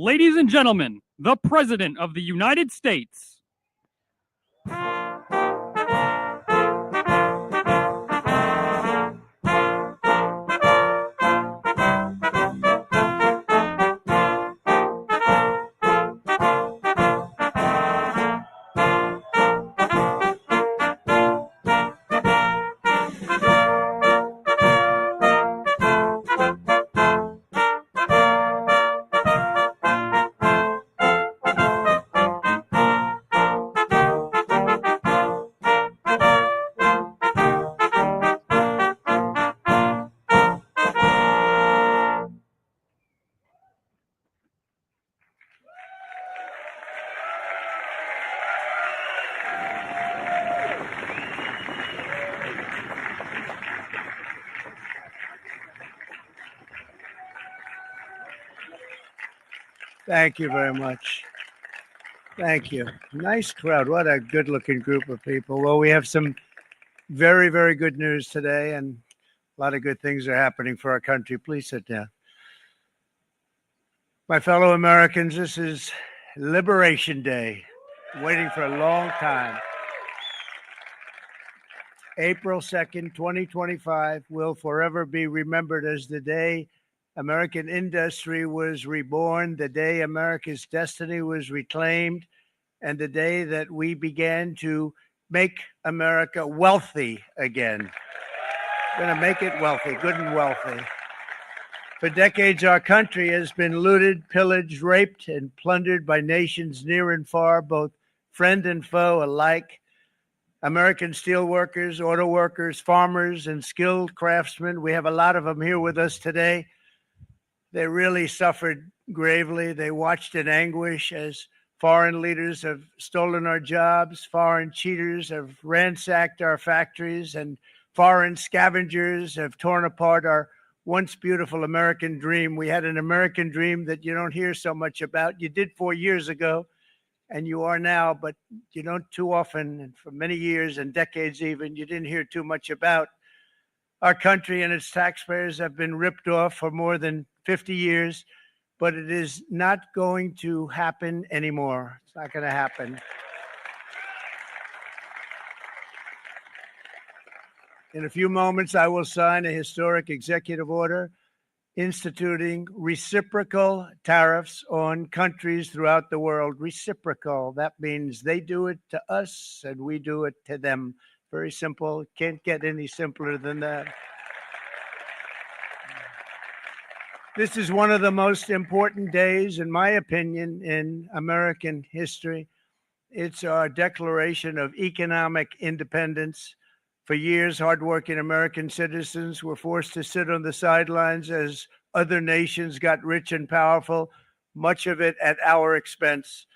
Ladies and gentlemen, the President of the United States. Thank you very much. Thank you. Nice crowd. What a good looking group of people. Well, we have some very, very good news today, and a lot of good things are happening for our country. Please sit down. My fellow Americans, this is Liberation Day, waiting for a long time. April 2nd, 2025 will forever be remembered as the day American industry was reborn, the day America's destiny was reclaimed, and the day that we began to make America wealthy again. We're going to make it wealthy, good and wealthy. For decades, our country has been looted, pillaged, raped, and plundered by nations near and far, both friend and foe alike. American steel workers, auto workers, farmers, and skilled craftsmen. We have a lot of them here with us today. They really suffered gravely. They watched in anguish as foreign leaders have stolen our jobs, foreign cheaters have ransacked our factories, and foreign scavengers have torn apart our once beautiful American dream. We had an American dream that you don't hear so much about. You did 4 years ago, and you are now, but you don't too often, and for many years and decades even, you didn't hear too much about. Our country and its taxpayers have been ripped off for more than 50 years, but it is not going to happen anymore. It's not going to happen. In a few moments, I will sign a historic executive order instituting reciprocal tariffs on countries throughout the world. Reciprocal, that means they do it to us and we do it to them. Very simple. Can't get any simpler than that. This is one of the most important days, in my opinion, in American history. It's our declaration of economic independence. For years, hardworking American citizens were forced to sit on the sidelines as other nations got rich and powerful, much of it at our expense.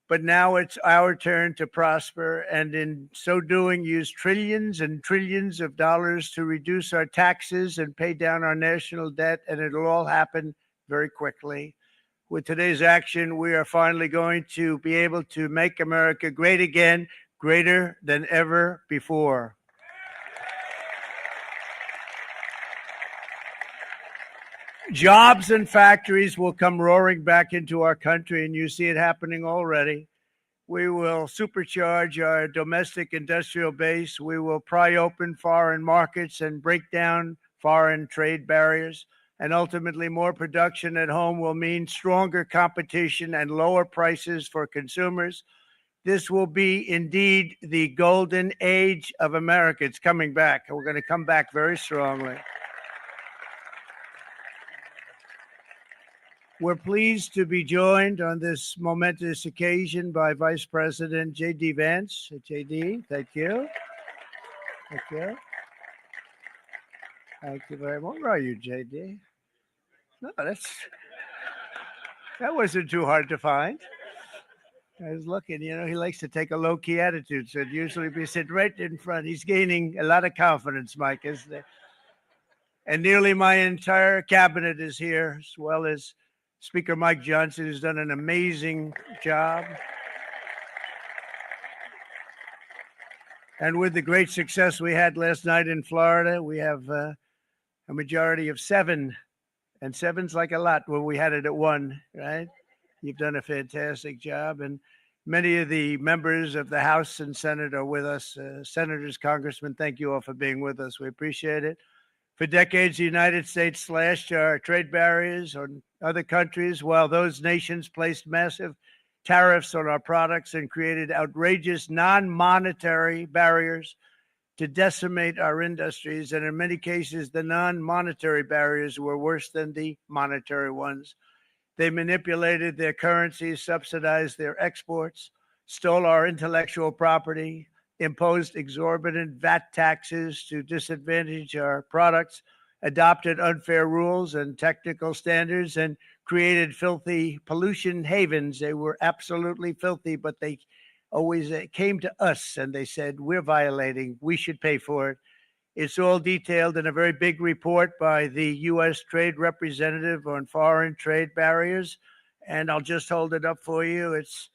But now it's our turn to prosper, and in so doing, use trillions and trillions of dollars to reduce our taxes and pay down our national debt, and it'll all happen very quickly. With today's action, we are finally going to be able to make America great again, greater than ever before. Jobs and factories will come roaring back into our country, and you see it happening already. We will supercharge our domestic industrial base. We will pry open foreign markets and break down foreign trade barriers. And ultimately, more production at home will mean stronger competition and lower prices for consumers. This will be indeed the golden age of America. It's coming back. We're going to come back very strongly. We're pleased to be joined on this momentous occasion by Vice President J.D. Vance. J.D., thank you. Thank you. Thank you very much. Where are you, J.D.? No, that wasn't too hard to find. I was looking, he likes to take a low-key attitude, so it'd usually be sitting right in front. He's gaining a lot of confidence, Mike, isn't he? And nearly my entire cabinet is here, as well as Speaker Mike Johnson, who's done an amazing job. And with the great success we had last night in Florida, we have a majority of 7. And 7's like a lot when we had it at 1, right? You've done a fantastic job. And many of the members of the House and Senate are with us. Senators, Congressmen, thank you all for being with us. We appreciate it. For decades, the United States slashed our trade barriers on other countries, while those nations placed massive tariffs on our products and created outrageous non-monetary barriers to decimate our industries. And in many cases, the non-monetary barriers were worse than the monetary ones. They manipulated their currencies, subsidized their exports, stole our intellectual property, imposed exorbitant VAT taxes to disadvantage our products, adopted unfair rules and technical standards, and created filthy pollution havens. They were absolutely filthy, but they always came to us and they said, we're violating, we should pay for it. It's all detailed in a very big report by the U.S. Trade Representative on Foreign Trade Barriers. and I'll just hold it up for you. It's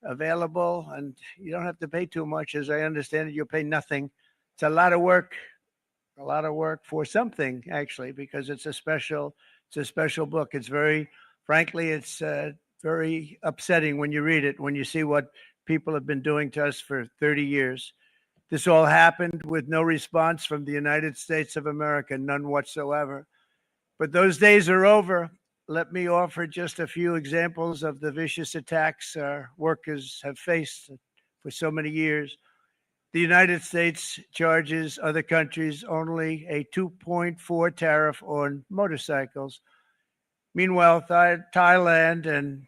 available, and you don't have to pay too much. As I understand it, you'll pay nothing. It's a lot of work for something, actually, because it's a special book. It's very, frankly, it's very upsetting when you read it, when you see what people have been doing to us for 30 years. This all happened with no response from the United States of America, none whatsoever. But those days are over. Let me offer just a few examples of the vicious attacks our workers have faced for so many years. The United States charges other countries only a 2.4 tariff on motorcycles. Meanwhile, Thailand and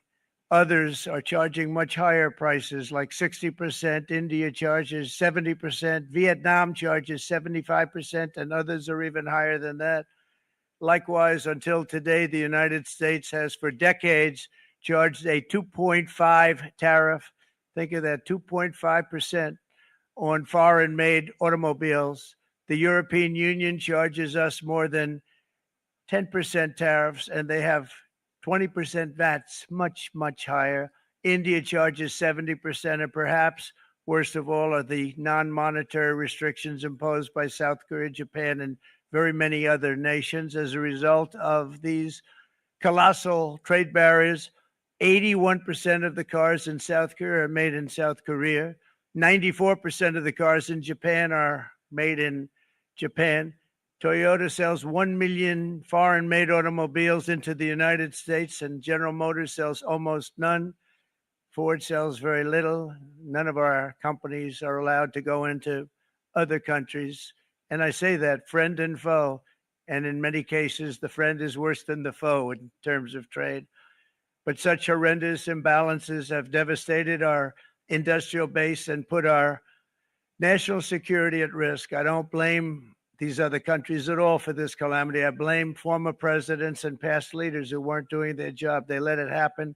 others are charging much higher prices, like 60%. India charges 70%. Vietnam charges 75%, and others are even higher than that. Likewise, until today, the United States has for decades charged a 2.5 tariff. Think of that, 2.5% on foreign-made automobiles. The European Union charges us more than 10% tariffs, and they have 20% VATs, much, much higher. India charges 70%, and perhaps worst of all are the non-monetary restrictions imposed by South Korea, Japan, and very many other nations. As a result of these colossal trade barriers, 81% of the cars in South Korea are made in South Korea. 94% of the cars in Japan are made in Japan. Toyota sells 1 million foreign-made automobiles into the United States, and General Motors sells almost none. Ford sells very little. None of our companies are allowed to go into other countries. And I say that friend and foe. And in many cases, the friend is worse than the foe in terms of trade. But such horrendous imbalances have devastated our industrial base and put our national security at risk. I don't blame these other countries at all for this calamity. I blame former presidents and past leaders who weren't doing their job. They let it happen,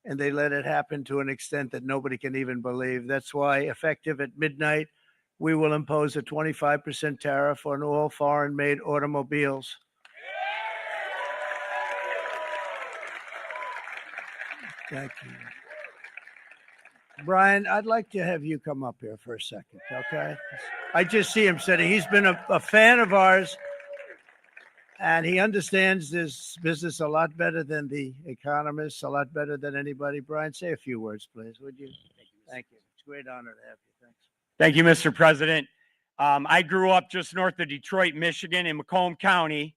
and they let it happen to an extent that nobody can even believe. That's why, effective at midnight, we will impose a 25% tariff on all foreign-made automobiles. Thank you. Brian, I'd like to have you come up here for a second, okay? I just see him sitting. He's been a fan of ours, and he understands this business a lot better than the economists, a lot better than anybody. Brian, say a few words, please, would you? Thank you. It's a great honor to have you. Thanks. Thank you, Mr. President. I grew up just north of Detroit, Michigan, in Macomb County,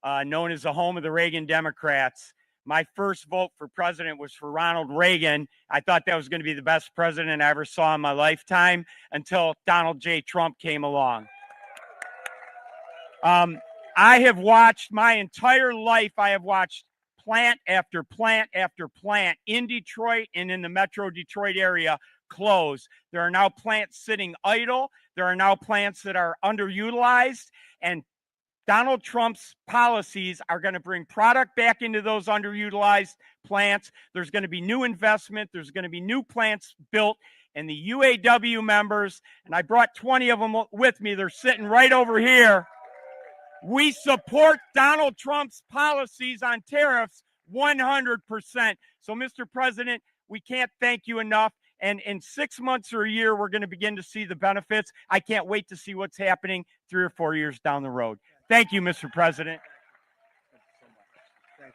known as the home of the Reagan Democrats. My first vote for president was for Ronald Reagan. I thought that was going to be the best president I ever saw in my lifetime until Donald J. Trump came along. I have watched my entire life, I have watched plant after plant after plant in Detroit and in the Metro Detroit area close. There are now plants sitting idle. There are now plants that are underutilized, and Donald Trump's policies are going to bring product back into those underutilized plants. There's going to be new investment. There's going to be new plants built, and the UAW members, and I brought 20 of them with me. They're sitting right over here. We support Donald Trump's policies on tariffs 100%. So, Mr. President, we can't thank you enough. And in 6 months or a year, we're going to begin to see the benefits. I can't wait to see what's happening 3 or 4 years down the road. Thank you, Mr. President. Thank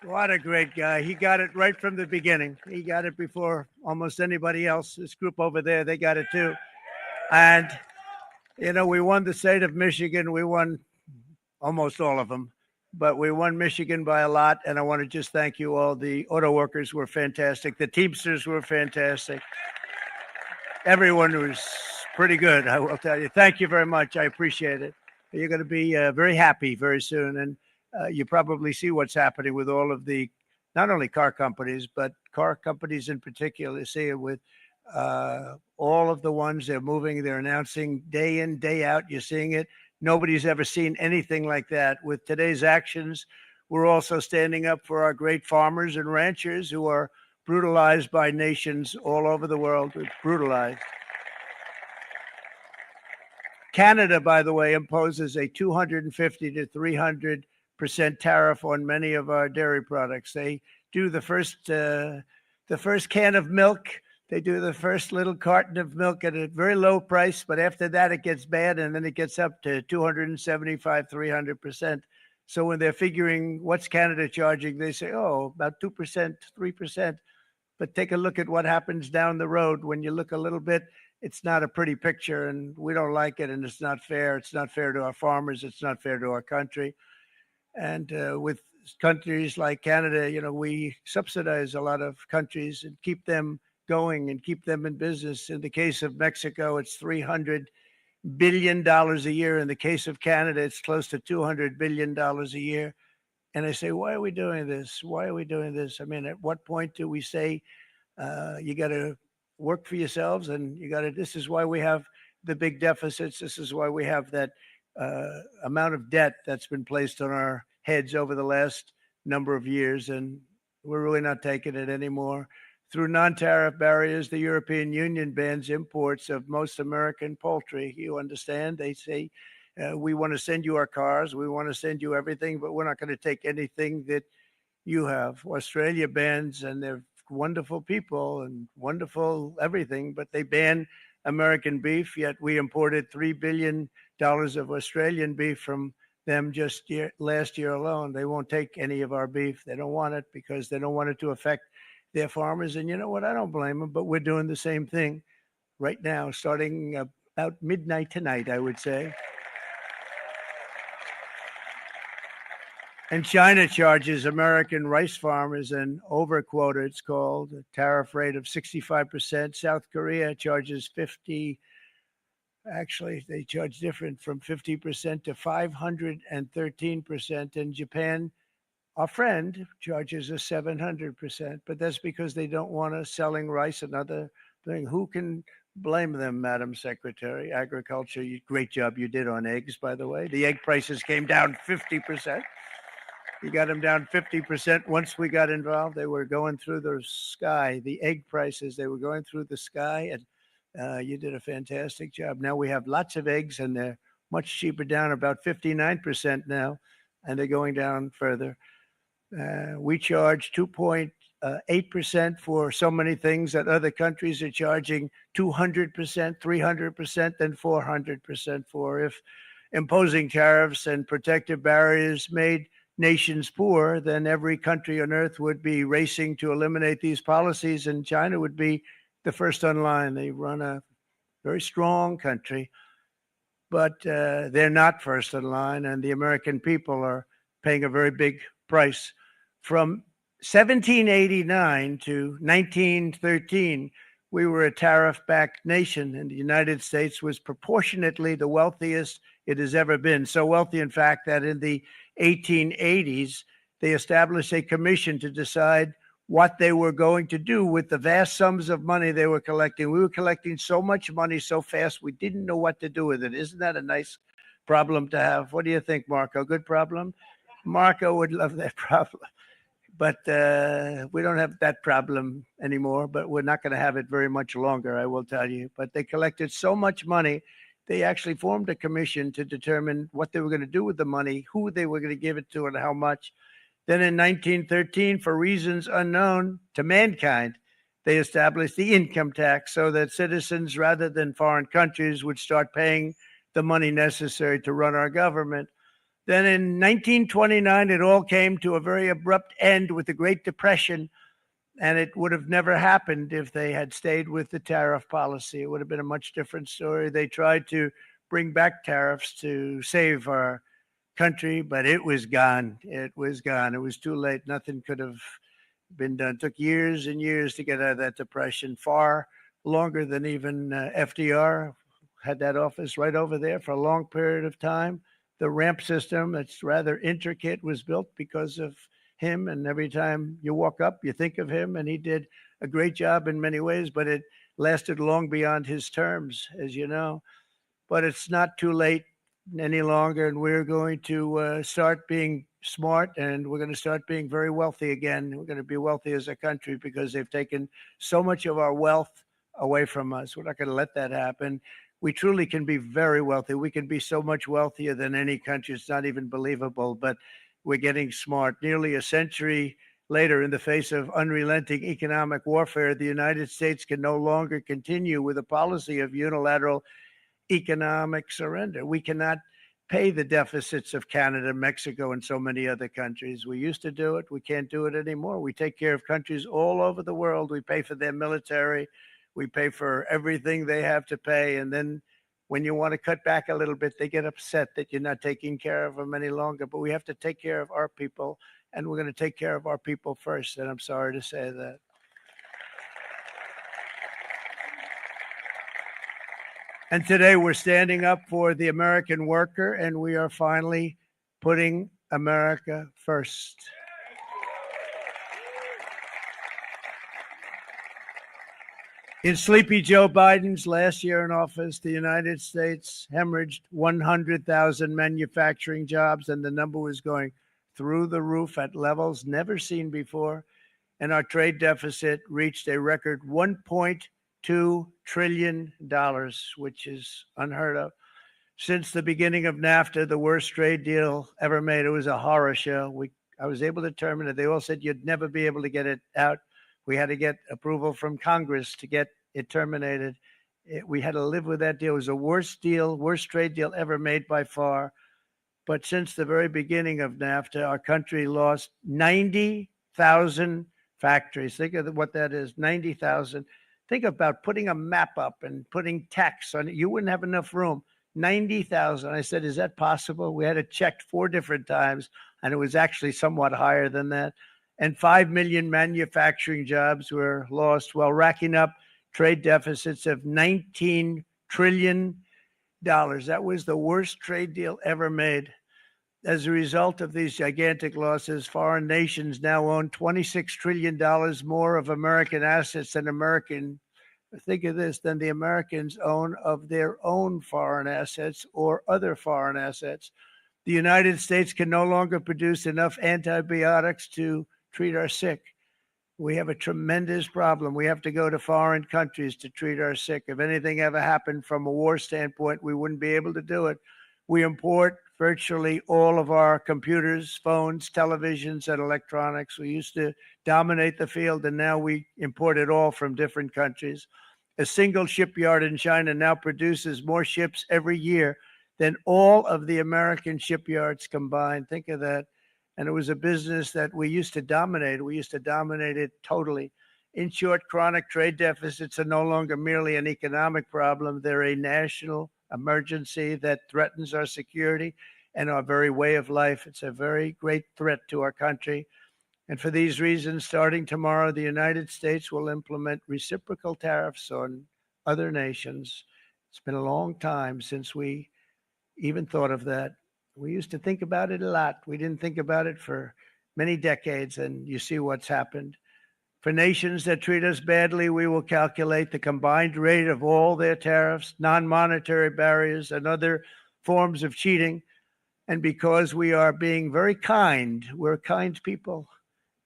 you. What a great guy. He got it right from the beginning. He got it before almost anybody else. This group over there, they got it too. And, you know, we won the state of Michigan. We won almost all of them, but we won Michigan by a lot. And I want to just thank you all. The auto workers were fantastic. The Teamsters were fantastic. Everyone was pretty good, I will tell you. Thank you very much. I appreciate it. You're going to be very happy very soon. And you probably see what's happening with all of the, not only car companies, but car companies in particular. You see it with all of the ones they're moving, they're announcing day in, day out. You're seeing it. Nobody's ever seen anything like that. With today's actions, we're also standing up for our great farmers and ranchers who are brutalized by nations all over the world. It's brutalized. Canada, by the way, imposes a 250 to 300 tariff on many of our dairy products. They do the first can of milk. They do the first little carton of milk at a very low price, but after that it gets bad, and then it gets up to 275, 300%. So when they're figuring what's Canada charging, they say, oh, about 2%, 3%. But take a look at what happens down the road. When you look a little bit, it's not a pretty picture, and we don't like it, and it's not fair. It's not fair to our farmers. It's not fair to our country. And with countries like Canada, you know, we subsidize a lot of countries and keep them going and keep them in business. In the case of Mexico, it's $300 billion a year. In the case of Canada, it's close to $200 billion a year. And I say, why are we doing this? Why are we doing this? I mean, at what point do we say you got to work for yourselves, and you got to, this is why we have the big deficits. This is why we have that amount of debt that's been placed on our heads over the last number of years. And we're really not taking it anymore. Through non-tariff barriers, the European Union bans imports of most American poultry. You understand? They say, we want to send you our cars, we want to send you everything, but we're not going to take anything that you have. Australia bans, and they're wonderful people and wonderful everything, but they ban American beef, yet we imported $3 billion of Australian beef from them just last year alone. They won't take any of our beef. They don't want it because they don't want it to affect their farmers. And you know what? I don't blame them, but we're doing the same thing right now, starting about midnight tonight, I would say. And China charges American rice farmers an overquota, it's called, a tariff rate of 65%. South Korea charges 50. Actually, they charge different, from 50% to 513%. And Japan, our friend, charges us 700%. But that's because they don't want us selling rice, another thing. Who can blame them, Madam Secretary? Agriculture, great job you did on eggs, by the way. The egg prices came down 50%. You got them down 50% once we got involved. They were going through the sky. The egg prices, they were going through the sky, and you did a fantastic job. Now we have lots of eggs, and they're much cheaper, down about 59% now, and they're going down further. We charge 2.8% for so many things that other countries are charging 200%, 300%, and 400% for. If imposing tariffs and protective barriers made nations poor, then every country on earth would be racing to eliminate these policies, and China would be the first on line. They run a very strong country, but they're not first in line, and the American people are paying a very big price. From 1789 to 1913, we were a tariff-backed nation, and the United States was proportionately the wealthiest it has ever been. So wealthy, in fact, that in the 1880s, they established a commission to decide what they were going to do with the vast sums of money they were collecting. We were collecting so much money so fast, we didn't know what to do with it. Isn't that a nice problem to have? What do you think, Marco? Good problem? Marco would love that problem. But we don't have that problem anymore, but we're not going to have it very much longer, I will tell you. But they collected so much money, they actually formed a commission to determine what they were going to do with the money, who they were going to give it to, and how much. Then in 1913, for reasons unknown to mankind, they established the income tax so that citizens, rather than foreign countries, would start paying the money necessary to run our government. Then in 1929, it all came to a very abrupt end with the Great Depression, and it would have never happened if they had stayed with the tariff policy. It would have been a much different story. They tried to bring back tariffs to save our country, but it was gone. It was gone. It was too late. Nothing could have been done. It took years and years to get out of that depression, far longer than even FDR had that office right over there for a long period of time. The ramp system, that's rather intricate, was built because of him. And every time you walk up, you think of him, and he did a great job in many ways, but it lasted long beyond his terms, as you know. But it's not too late any longer, and we're going to start being smart, and we're going to start being very wealthy again. We're going to be wealthy as a country because they've taken so much of our wealth away from us. We're not going to let that happen. We truly can be very wealthy. We can be so much wealthier than any country. It's not even believable, but we're getting smart. Nearly a century later, in the face of unrelenting economic warfare, the United States can no longer continue with a policy of unilateral economic surrender. We cannot pay the deficits of Canada, Mexico, and so many other countries. We used to do it. We can't do it anymore. We take care of countries all over the world. We pay for their military. We pay for everything they have to pay. And then when you want to cut back a little bit, they get upset that you're not taking care of them any longer. But we have to take care of our people, and we're going to take care of our people first. And I'm sorry to say that. And today we're standing up for the American worker, and we are finally putting America first. In Sleepy Joe Biden's last year in office, the United States hemorrhaged 100,000 manufacturing jobs, and the number was going through the roof at levels never seen before. And our trade deficit reached a record $1.2 trillion, which is unheard of. Since the beginning of NAFTA, the worst trade deal ever made. It was a horror show. I was able to terminate it. They all said you'd never be able to get it out. We had to get approval from Congress to get it terminated. We had to live with that deal. It was the worst trade deal ever made by far. But since the very beginning of NAFTA, our country lost 90,000 factories. Think of what that is, 90,000. Think about putting a map up and putting text on it. You wouldn't have enough room. 90,000. I said, is that possible? We had it checked 4 different times, and it was actually somewhat higher than that. And 5 million manufacturing jobs were lost while racking up trade deficits of $19 trillion. That was the worst trade deal ever made. As a result of these gigantic losses, foreign nations now own $26 trillion more of American assets than think of this, than the Americans own of their own foreign assets or other foreign assets. The United States can no longer produce enough antibiotics to treat our sick. We have a tremendous problem. We have to go to foreign countries to treat our sick. If anything ever happened from a war standpoint, we wouldn't be able to do it. We import virtually all of our computers, phones, televisions, and electronics. We used to dominate the field, and now we import it all from different countries. A single shipyard in China now produces more ships every year than all of the American shipyards combined. Think of that. And it was a business that we used to dominate. We used to dominate it totally. In short, chronic trade deficits are no longer merely an economic problem. They're a national emergency that threatens our security and our very way of life. It's a very great threat to our country. And for these reasons, starting tomorrow, the United States will implement reciprocal tariffs on other nations. It's been a long time since we even thought of that. We used to think about it a lot. We didn't think about it for many decades, and you see what's happened. For nations that treat us badly, we will calculate the combined rate of all their tariffs, non-monetary barriers, and other forms of cheating. And because we are being very kind, we're kind people,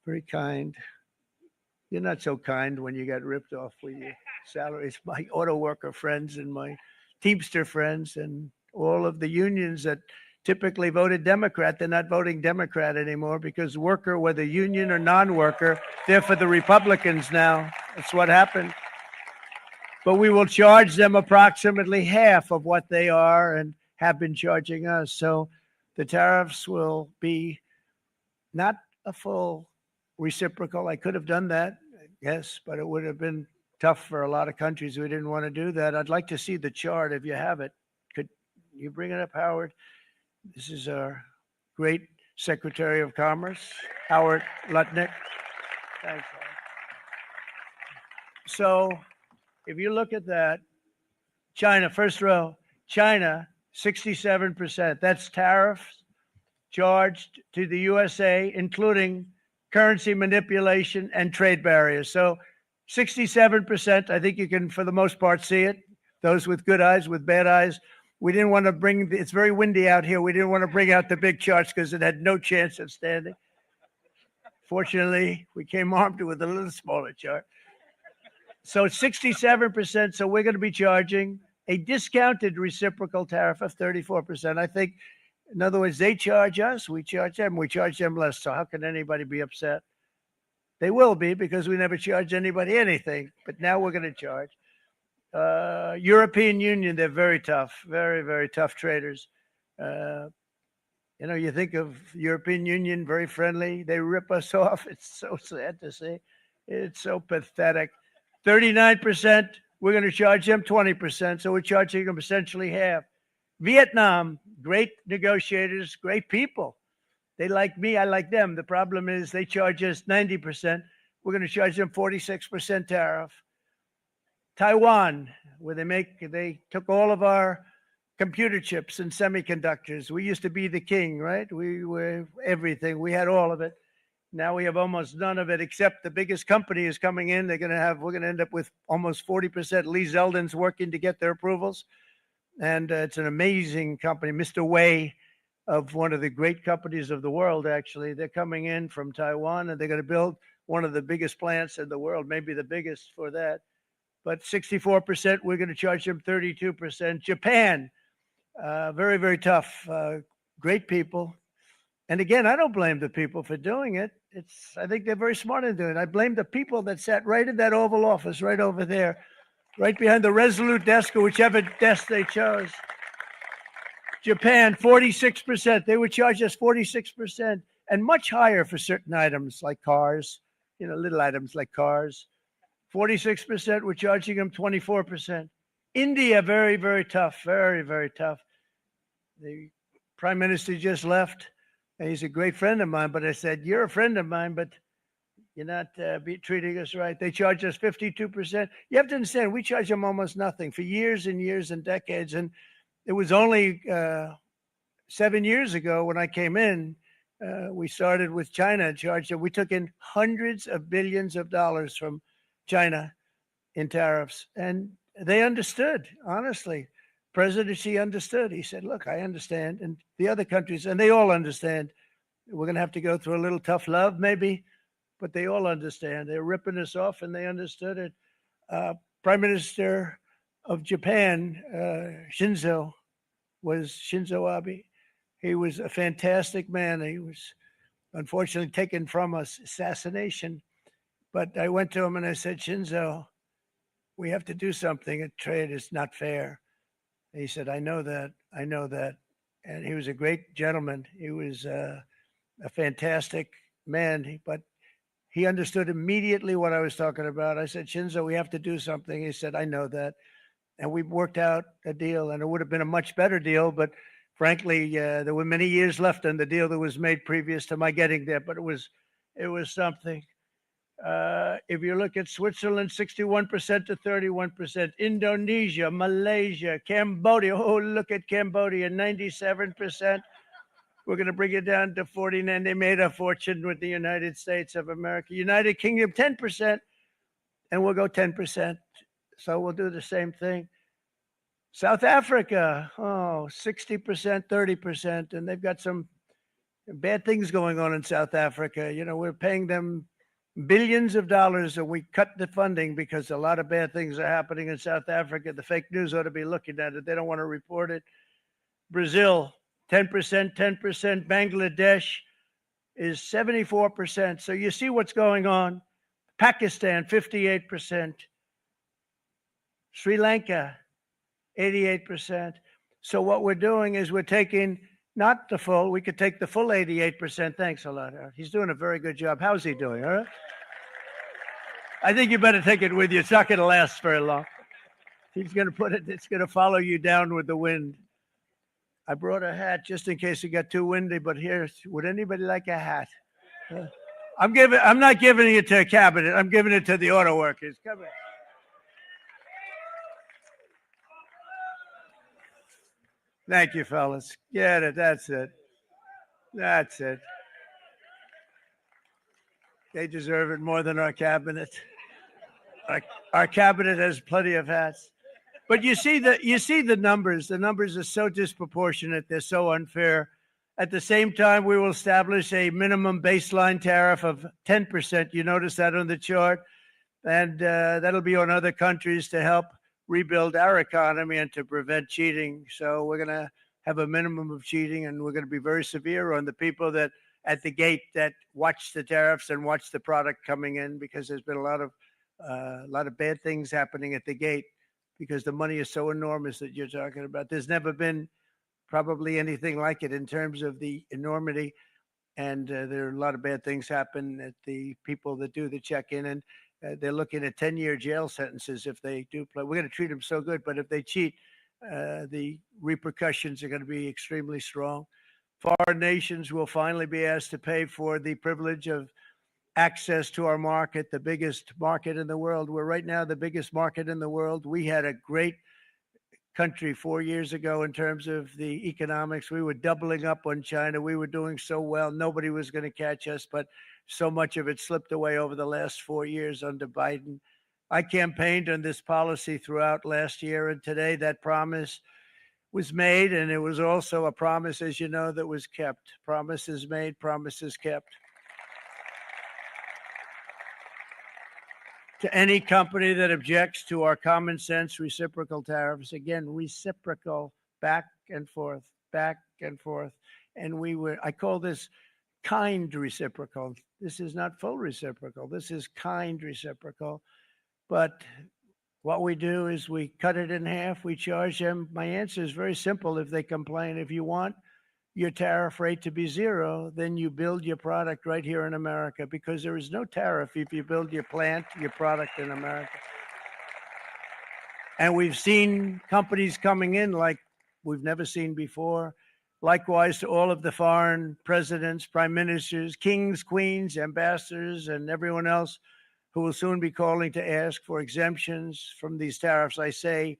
very kind. You're not so kind when you got ripped off with your salaries. My auto worker friends and my Teamster friends and all of the unions that typically voted Democrat, they're not voting Democrat anymore because worker, whether union or non-worker, they're for the Republicans now. That's what happened. But we will charge them approximately half of what they are and have been charging us. So the tariffs will be not a full reciprocal. I could have done that, yes, but it would have been tough for a lot of countries who didn't want to do that. I'd like to see the chart if you have it. Could you bring it up, Howard? This is our great Secretary of Commerce, Howard Lutnick. Thanks, Howard. So if you look at that, China, first row, China, 67%. That's tariffs charged to the USA, including currency manipulation and trade barriers. So 67%, I think you can, for the most part, see it. Those with good eyes, with bad eyes. We didn't want to it's very windy out here. We didn't want to bring out the big charts because it had no chance of standing. Fortunately, we came armed with a little smaller chart. So it's 67%. So we're going to be charging a discounted reciprocal tariff of 34%. I think In other words, they charge us, we charge them less. So how can anybody be upset? They will be, because we never charge anybody anything. But now we're going to charge. European Union, they're very tough, very, very tough traders. You think of European Union, very friendly. They rip us off. It's so sad to see. It's so pathetic. 39%, we're going to charge them 20%. So we're charging them essentially half. Vietnam, great negotiators, great people. They like me, I like them. The problem is they charge us 90%. We're going to charge them 46% tariff. Taiwan, where they took all of our computer chips and semiconductors. We used to be the king, right? We were everything. We had all of it. Now we have almost none of it, except the biggest company is coming in. We're going to end up with almost 40%. Lee Zeldin's working to get their approvals. And it's an amazing company. Mr. Wei, of one of the great companies of the world, actually. They're coming in from Taiwan, and they're going to build one of the biggest plants in the world, maybe the biggest for that. But 64%, we're going to charge them 32%. Japan, very, very tough, great people. And again, I don't blame the people for doing it. I think they're very smart in doing it. I blame the people that sat right in that Oval Office, right over there, right behind the Resolute desk or whichever desk they chose. Japan, 46%. They would charge us 46% and much higher for certain items like cars, little items like cars. 46%, we're charging them 24%. India, very, very tough, very, very tough. The prime minister just left. And he's a great friend of mine, but I said, you're a friend of mine, but you're not treating us right. They charge us 52%. You have to understand, we charge them almost nothing for years and years and decades. And it was only 7 years ago when I came in, we started with China and charged them. We took in hundreds of billions of dollars from China in tariffs. And they understood, honestly. President Xi understood. He said, look, I understand. And the other countries, and they all understand. We're going to have to go through a little tough love, maybe, but they all understand. They're ripping us off, and they understood it. Prime Minister of Japan, Shinzo Abe. He was a fantastic man. He was unfortunately taken from us, assassination. But I went to him and I said, Shinzo, we have to do something. Trade is not fair. He said, I know that. I know that. And he was a great gentleman. He was a fantastic man, but he understood immediately what I was talking about. I said, Shinzo, we have to do something. He said, I know that. And we worked out a deal, and it would have been a much better deal. But frankly, there were many years left on the deal that was made previous to my getting there. But it was something. If you look at Switzerland, 61% to 31%, Indonesia, Malaysia, Cambodia. Oh, look at Cambodia, 97%. We're going to bring it down to 49. They made a fortune with the United States of America. United Kingdom, 10%, and we'll go 10%. So we'll do the same thing. South Africa, 60%, 30%, and they've got some bad things going on in South Africa. We're paying them billions of dollars, and we cut the funding because a lot of bad things are happening in South Africa. The fake news ought to be looking at it. They don't want to report it. Brazil, 10%, 10%. Bangladesh is 74%. So you see what's going on. Pakistan, 58%. Sri Lanka, 88%. So what we're doing is we're taking not the full, we could take the full 88%. Thanks a lot, Art. He's doing a very good job. How's he doing? All right. I think you better take it with you. It's not going to last very long. He's going to put it, it's going to follow you down with the wind. I brought a hat just in case it got too windy, but here, would anybody like a hat? I'm not giving it to a cabinet. I'm giving it to the auto workers. Come here. Thank you, fellas. Get it. That's it. That's it. They deserve it more than our cabinet. Our cabinet has plenty of hats. But you see the numbers. The numbers are so disproportionate. They're so unfair. At the same time, we will establish a minimum baseline tariff of 10%. You notice that on the chart. And that'll be on other countries to help rebuild our economy and to prevent cheating. So we're going to have a minimum of cheating, and we're going to be very severe on the people that at the gate that watch the tariffs and watch the product coming in, because there's been a lot of bad things happening at the gate because the money is so enormous that you're talking about. There's never been probably anything like it in terms of the enormity. And there are a lot of bad things happen at the people that do the check-in, and they're looking at 10-year jail sentences if they do play. We're going to treat them so good, but if they cheat, the repercussions are going to be extremely strong. Foreign nations will finally be asked to pay for the privilege of access to our market, the biggest market in the world. We're right now the biggest market in the world. We had a great country 4 years ago in terms of the economics. We were doubling up on China. We were doing so well. Nobody was going to catch us, but so much of it slipped away over the last 4 years under Biden. I campaigned on this policy throughout last year, and today that promise was made, and it was also a promise, as you know, that was kept. Promises made, promises kept. To any company that objects to our common sense reciprocal tariffs, again, reciprocal, back and forth, back and forth. And I call this kind reciprocal. This is not full reciprocal. This is kind reciprocal. But what we do is we cut it in half. We charge them. My answer is very simple. If they complain, if you want your tariff rate to be zero, then you build your product right here in America, because there is no tariff if you build your plant, your product in America. And we've seen companies coming in like we've never seen before. Likewise to all of the foreign presidents, prime ministers, kings, queens, ambassadors, and everyone else who will soon be calling to ask for exemptions from these tariffs. I say,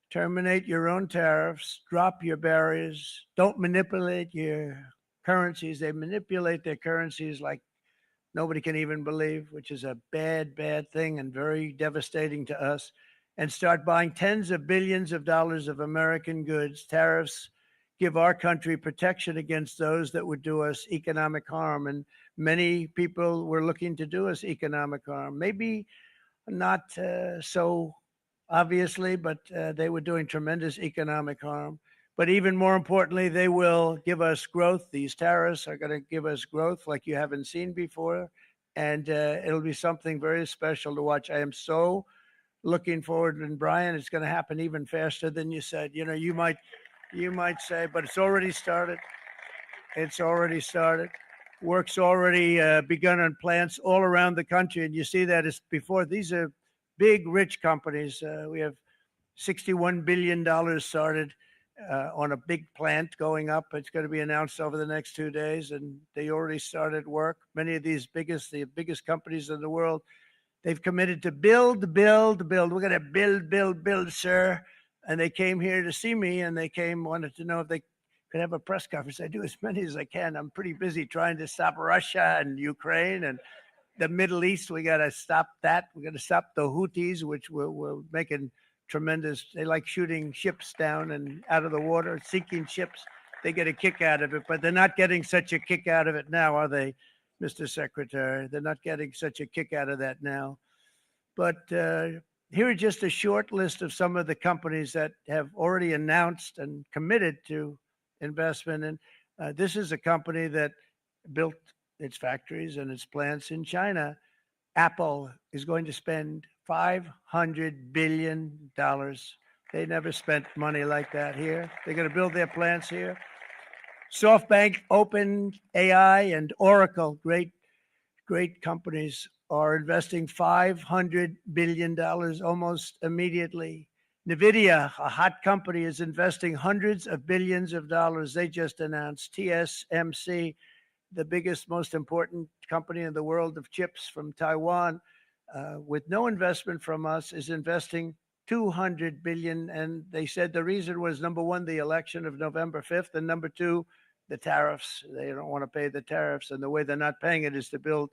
terminate your own tariffs, drop your barriers, don't manipulate your currencies. They manipulate their currencies like nobody can even believe, which is a bad, bad thing and very devastating to us. And start buying tens of billions of dollars of American goods. Tariffs give our country protection against those that would do us economic harm. And many people were looking to do us economic harm. Maybe not so obviously, but they were doing tremendous economic harm. But even more importantly, they will give us growth. These tariffs are going to give us growth like you haven't seen before. And it'll be something very special to watch. I am so looking forward. And Brian, it's going to happen even faster than you said. You know, you might say, but it's already started. It's already started. Work's already begun on plants all around the country. And you see that as before. These are big, rich companies. We have $61 billion started on a big plant going up. It's going to be announced over the next 2 days, and they already started work. Many of these the biggest companies in the world, they've committed to build, build, build. We're going to build, build, build, sir. And they came here to see me, and they wanted to know if they could have a press conference. I do as many as I can. I'm pretty busy trying to stop Russia and Ukraine and the Middle East. We got to stop that. We got to stop the Houthis, which we're making tremendous. They like shooting ships down and out of the water, sinking ships. They get a kick out of it, but they're not getting such a kick out of it now, are they, Mr. Secretary? They're not getting such a kick out of that now. But here are just a short list of some of the companies that have already announced and committed to investment. And this is a company that built its factories and its plants in China. Apple is going to spend $500 billion. They never spent money like that here. They're going to build their plants here. SoftBank, OpenAI, and Oracle, great companies, are investing $500 billion almost immediately. NVIDIA, a hot company, is investing hundreds of billions of dollars. They just announced. TSMC, the biggest, most important company in the world of chips from Taiwan, with no investment from us, is investing $200 billion. And they said the reason was, number one, the election of November 5th, and number two, the tariffs. They don't want to pay the tariffs, and the way they're not paying it is to build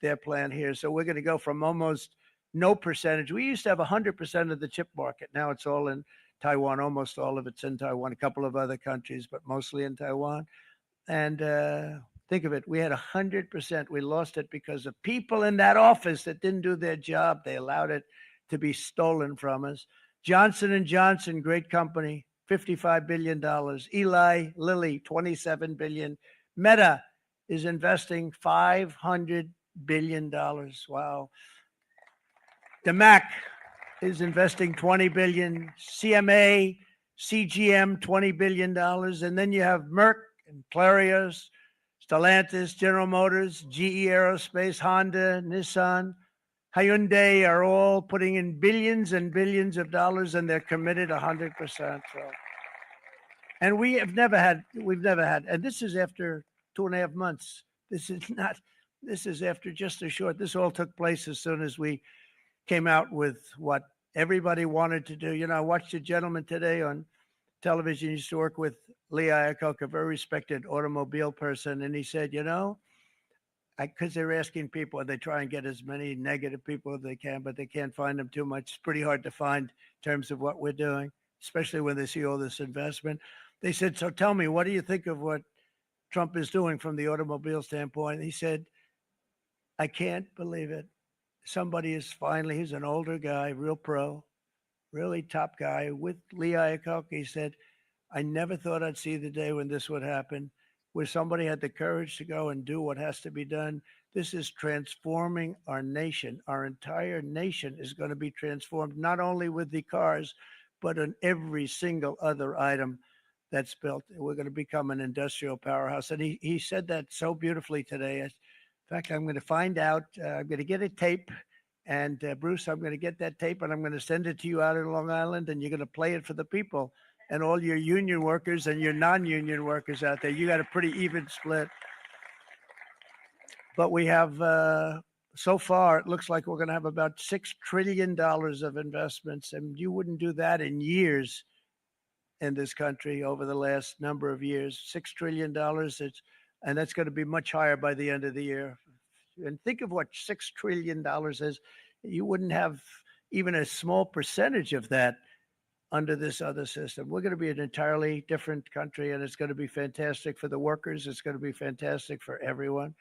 their plant here. So we're going to go from almost no percentage. We used to have 100% of the chip market. Now it's all in Taiwan. Almost all of it's in Taiwan, a couple of other countries, but mostly in Taiwan. And think of it, we had 100%. We lost it because of people in that office that didn't do their job. They allowed it to be stolen from us. Johnson & Johnson, great company, $55 billion. Eli Lilly, $27 billion. Meta is investing $500 billion. Wow. DeMac is investing $20 billion. CMA, CGM, $20 billion. And then you have Merck and Clarios, Stellantis, General Motors, GE Aerospace, Honda, Nissan, Hyundai are all putting in billions and billions of dollars, and they're committed 100%. So, and we've never had, and this is after 2.5 months. This is after just a short, this all took place as soon as we came out with what everybody wanted to do. You know, I watched a gentleman today on television. He used to work with Lee Iacocca, a very respected automobile person. And he said, you know, because they're asking people, they try and get as many negative people as they can, but they can't find them too much. It's pretty hard to find in terms of what we're doing, especially when they see all this investment. They said, so tell me, what do you think of what Trump is doing from the automobile standpoint? He said, I can't believe it. Somebody is finally, he's an older guy, real pro, really top guy with Lee Iacocca. He said, I never thought I'd see the day when this would happen, where somebody had the courage to go and do what has to be done. This is transforming our nation. Our entire nation is going to be transformed, not only with the cars, but on every single other item that's built. We're going to become an industrial powerhouse. And he said that so beautifully today. In fact, I'm going to find out, I'm going to get a tape. And Bruce, I'm going to get that tape and I'm going to send it to you out in Long Island, and you're going to play it for the people and all your union workers and your non-union workers out there. You got a pretty even split. But we have, so far, it looks like we're going to have about $6 trillion of investments. And you wouldn't do that in years in this country over the last number of years. $6 trillion, and that's going to be much higher by the end of the year. And think of what $6 trillion is. You wouldn't have even a small percentage of that under this other system. We're going to be an entirely different country, and it's going to be fantastic for the workers. It's going to be fantastic for everyone.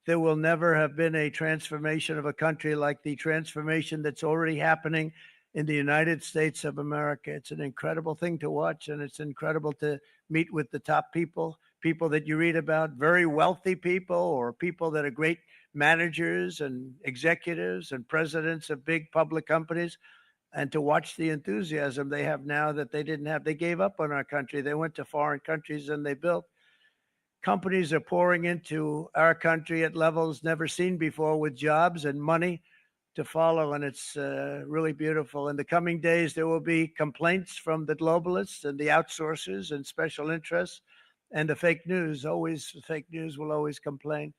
There will never have been a transformation of a country like the transformation that's already happening in the United States of America. It's an incredible thing to watch, and it's incredible to meet with the top people that you read about, very wealthy people, or people that are great managers and executives and presidents of big public companies, and to watch the enthusiasm they have now that they didn't have. They gave up on our country. They went to foreign countries and they built. Companies are pouring into our country at levels never seen before, with jobs and money to follow, and it's really beautiful. In the coming days, there will be complaints from the globalists and the outsourcers and special interests and the fake news. Always, fake news will always complain.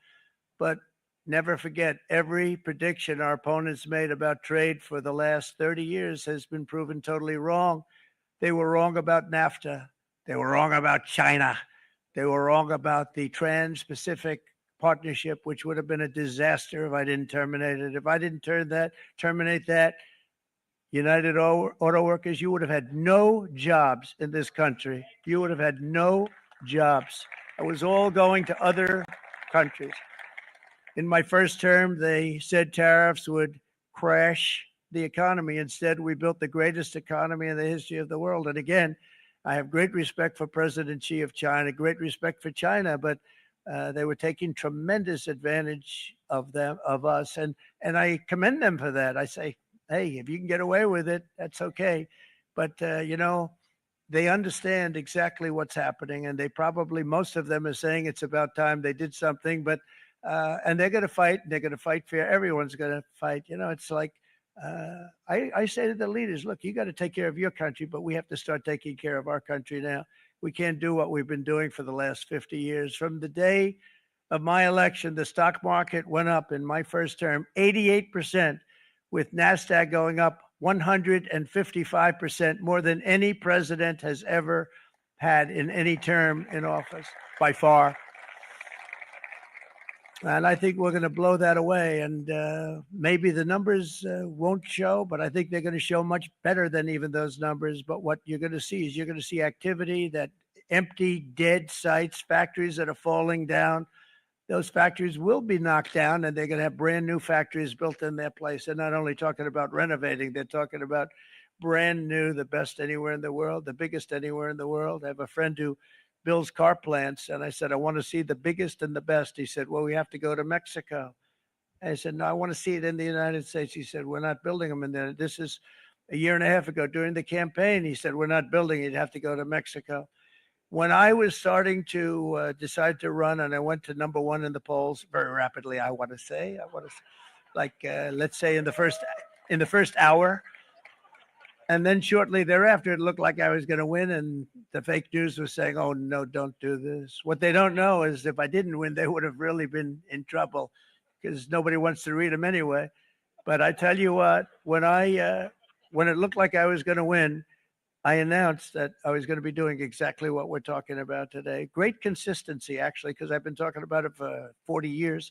But never forget, every prediction our opponents made about trade for the last 30 years has been proven totally wrong. They were wrong about NAFTA. They were wrong about China. They were wrong about the Trans-Pacific Partnership, which would have been a disaster if I didn't terminate it. If I didn't terminate that, United Auto Workers, you would have had no jobs in this country. You would have had no jobs. It was all going to other countries. In my first term, they said tariffs would crash the economy. Instead, we built the greatest economy in the history of the world. And again, I have great respect for President Xi of China, great respect for China, but they were taking tremendous advantage of us. And I commend them for that. I say, hey, if you can get away with it, that's okay. But, you know, they understand exactly what's happening. And they probably, most of them are saying it's about time they did something. But and they're going to fight. They're going to fight fair. Everyone's going to fight. You know, it's like I say to the leaders, look, you got to take care of your country, but we have to start taking care of our country now. We can't do what we've been doing for the last 50 years. From the day of my election, the stock market went up in my first term 88%, with NASDAQ going up 155%, more than any president has ever had in any term in office, by far. And I think we're going to blow that away. And maybe the numbers won't show, but I think they're going to show much better than even those numbers. But what you're going to see is you're going to see activity, that empty, dead sites, factories that are falling down. Those factories will be knocked down, and they're going to have brand new factories built in their place. They're not only talking about renovating, they're talking about brand new, the best anywhere in the world, the biggest anywhere in the world. I have a friend who builds car plants, and I said, I want to see the biggest and the best. He said, well, we have to go to Mexico. I said, no, I want to see it in the United States. He said, we're not building them in there. This is a year and a half ago during the campaign. He said, we're not building it. You'd have to go to Mexico. When I was starting to decide to run, and I went to number one in the polls very rapidly, I want to say, like let's say in the first hour, and then shortly thereafter, it looked like I was going to win, and the fake news was saying, "Oh no, don't do this." What they don't know is if I didn't win, they would have really been in trouble, because nobody wants to read them anyway. But I tell you what, when it looked like I was going to win, I announced that I was going to be doing exactly what we're talking about today. Great consistency, actually, because I've been talking about it for 40 years.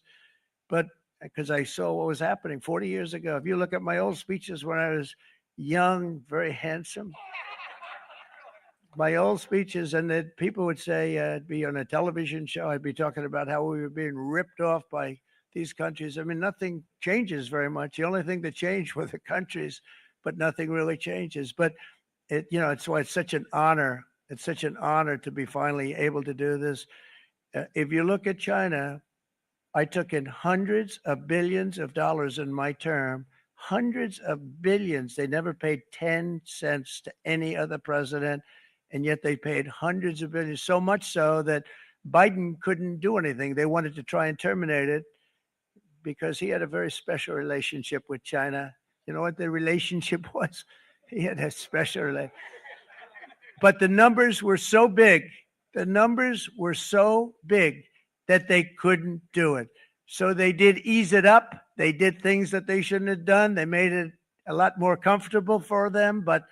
But because I saw what was happening 40 years ago. If you look at my old speeches when I was young, very handsome, my old speeches, and that people would say, I'd be on a television show, I'd be talking about how we were being ripped off by these countries. I mean, nothing changes very much. The only thing that changed were the countries, but nothing really changes. But it's why it's such an honor. It's such an honor to be finally able to do this. If you look at China, I took in hundreds of billions of dollars in my term, hundreds of billions. They never paid 10 cents to any other president, and yet they paid hundreds of billions, so much so that Biden couldn't do anything. They wanted to try and terminate it because he had a very special relationship with China. You know what the relationship was? He had a special relationship. But the numbers were so big, that they couldn't do it. So they did ease it up. They did things that they shouldn't have done. They made it a lot more comfortable for them, but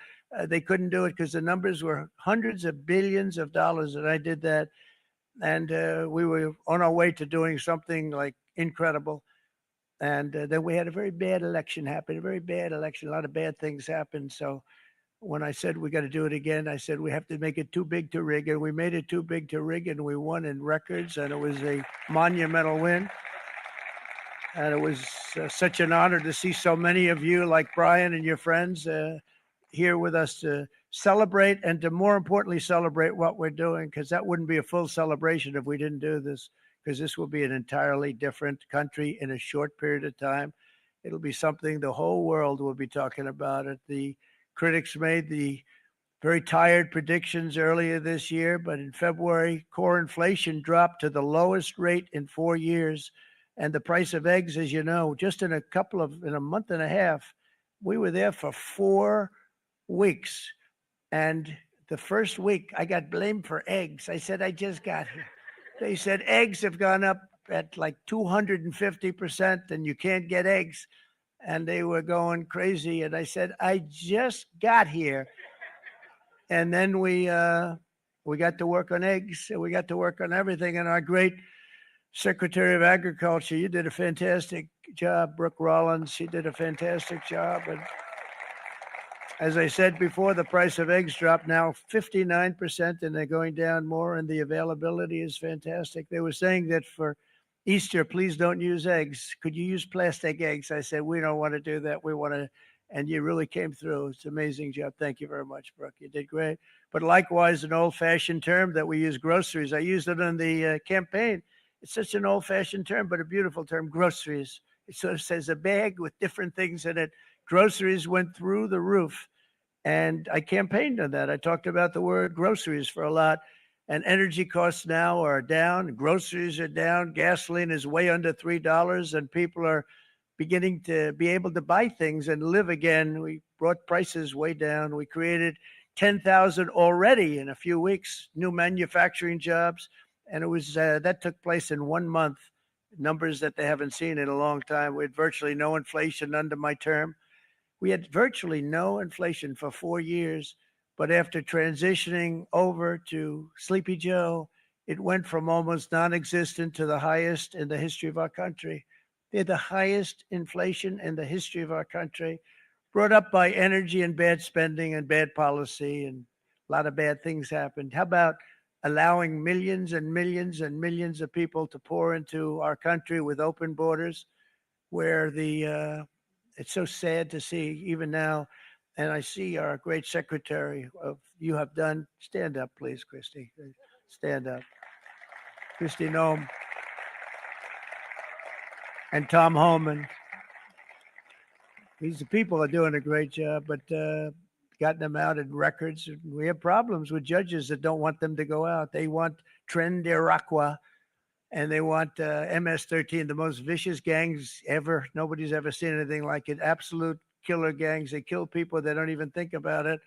they couldn't do it because the numbers were hundreds of billions of dollars, and I did that. And we were on our way to doing something like incredible. And then we had a very bad election happen, a very bad election. A lot of bad things happened. So when I said we got to do it again, I said we have to make it too big to rig. And we made it too big to rig, and we won in records. And it was a monumental win. And it was such an honor to see so many of you, like Brian and your friends, here with us to celebrate, and to more importantly, celebrate what we're doing, because that wouldn't be a full celebration if we didn't do this. Because this will be an entirely different country in a short period of time. It'll be something the whole world will be talking about it. The critics made the very tired predictions earlier this year, but in February, core inflation dropped to the lowest rate in 4 years. And the price of eggs, as you know, just in a month and a half, we were there for 4 weeks. And the first week I got blamed for eggs. I said, I just got here. They said eggs have gone up at like 250% and you can't get eggs. And they were going crazy. And I said, I just got here. And then we got to work on eggs, and we got to work on everything. And our great Secretary of Agriculture, you did a fantastic job. Brooke Rollins, she did a fantastic job. And as I said before, the price of eggs dropped now 59%, and they're going down more, and the availability is fantastic. They were saying that for Easter, please don't use eggs. Could you use plastic eggs? I said, we don't want to do that. We want to, and you really came through. It's an amazing job. Thank you very much, Brooke. You did great. But likewise, an old-fashioned term that we use, groceries. I used it in the campaign. It's such an old-fashioned term, but a beautiful term, groceries. It sort of says a bag with different things in it. Groceries went through the roof, and I campaigned on that. I talked about the word groceries for a lot, and energy costs now are down. Groceries are down. Gasoline is way under $3, and people are beginning to be able to buy things and live again. We brought prices way down. We created 10,000 already in a few weeks, new manufacturing jobs, and it was that took place in 1 month, numbers that they haven't seen in a long time. We had virtually no inflation under my term. We had virtually no inflation for 4 years, but after transitioning over to Sleepy Joe, it went from almost non-existent to the highest in the history of our country. They're the highest inflation in the history of our country, brought up by energy and bad spending and bad policy, and a lot of bad things happened. How about allowing millions and millions and millions of people to pour into our country with open borders, where it's so sad to see even now And I see our great secretary of you have done. Stand up, please, Christy. Stand up. Christy Nome and Tom Holman. These people are doing a great job, but gotten them out in records. We have problems with judges that don't want them to go out. They want Tren de Aragua, and they want MS-13, the most vicious gangs ever. Nobody's ever seen anything like it. Absolute killer gangs. They kill people. They don't even think about it.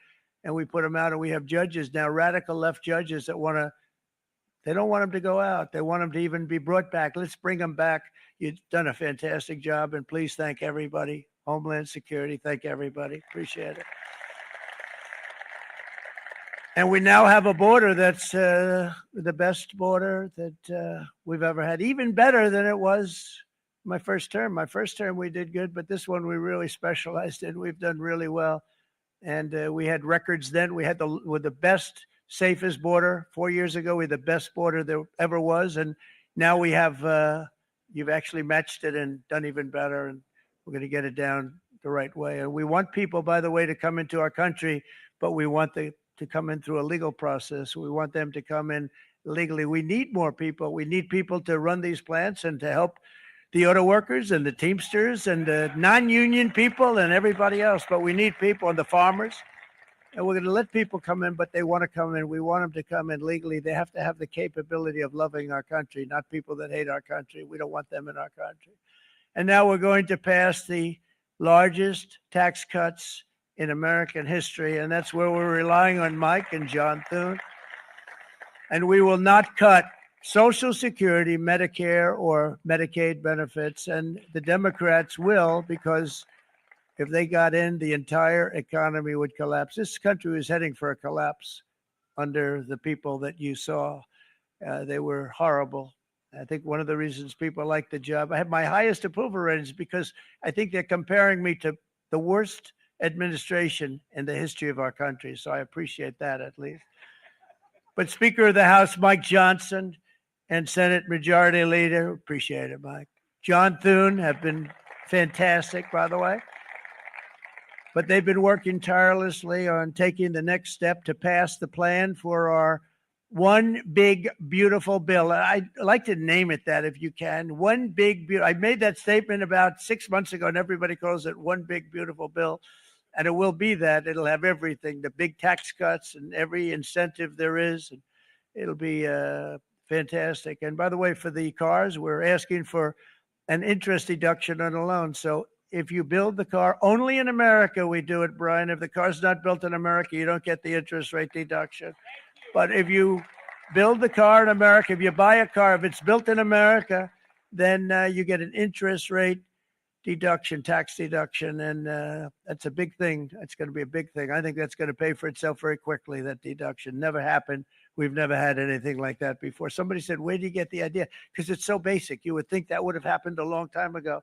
And we put them out, and we have judges now, radical left judges that want to, they don't want them to go out. They want them to even be brought back. Let's bring them back. You've done a fantastic job, and please thank everybody. Homeland Security, thank everybody. Appreciate it. And we now have a border that's the best border that we've ever had, even better than it was my first term. My first term we did good, but this one we really specialized in. We've done really well. And we had records then. We had the best, safest border 4 years ago. We had the best border there ever was. And now we have, you've actually matched it and done even better. And we're going to get it down the right way. And we want people, by the way, to come into our country, but we want to come in through a legal process. We want them to come in legally. We need more people. We need people to run these plants and to help the auto workers and the Teamsters and the non-union people and everybody else. But we need people and the farmers. And we're going to let people come in, but they want to come in. We want them to come in legally. They have to have the capability of loving our country, not people that hate our country. We don't want them in our country. And now we're going to pass the largest tax cuts in American history. And that's where we're relying on Mike and John Thune. And we will not cut Social Security, Medicare, or Medicaid benefits. And the Democrats will, because if they got in, the entire economy would collapse. This country is heading for a collapse under the people that you saw. They were horrible. I think one of the reasons people like the job, I have my highest approval ratings because I think they're comparing me to the worst administration in the history of our country. So I appreciate that at least. But Speaker of the House, Mike Johnson, and Senate Majority Leader, appreciate it, Mike. John Thune have been fantastic, by the way. But they've been working tirelessly on taking the next step to pass the plan for our one big, beautiful bill. I'd like to name it that if you can. One big, beautiful. I made that statement about 6 months ago, and everybody calls it one big, beautiful bill. And it will be that. It'll have everything, the big tax cuts and every incentive there is. And it'll be fantastic. And by the way, for the cars, we're asking for an interest deduction on a loan. So if you build the car only in America, we do it, Brian. If the car's not built in America, you don't get the interest rate deduction. But if you build the car in America, if you buy a car, if it's built in America, then you get an interest rate deduction, tax deduction. And that's a big thing. That's going to be a big thing. I think that's going to pay for itself very quickly, that deduction. Never happened. We've never had anything like that before. Somebody said, where do you get the idea? Because it's so basic. You would think that would have happened a long time ago.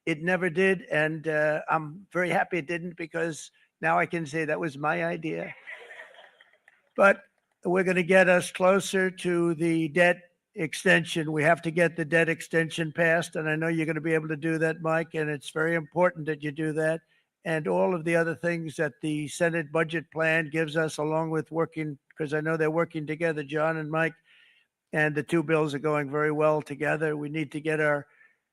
It never did. And I'm very happy it didn't, because now I can say that was my idea. But we're going to get us closer to the debt extension. We have to get the debt extension passed. And I know you're going to be able to do that, Mike. And it's very important that you do that. And all of the other things that the Senate budget plan gives us, along with working, because I know they're working together, John and Mike, and the two bills are going very well together. We need to get our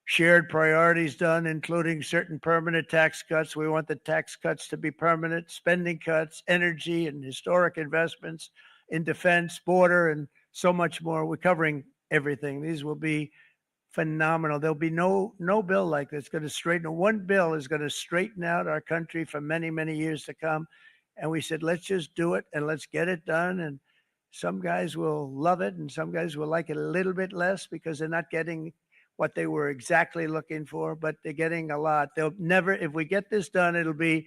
shared priorities done, including certain permanent tax cuts. We want the tax cuts to be permanent, spending cuts, energy and historic investments in defense, border, and so much more. We're covering everything. These will be phenomenal. There'll be no bill like this going to straighten. One bill is going to straighten out our country for many, many years to come. And we said, let's just do it and let's get it done. And some guys will love it and some guys will like it a little bit less because they're not getting what they were exactly looking for, but they're getting a lot. They'll never, if we get this done, it'll be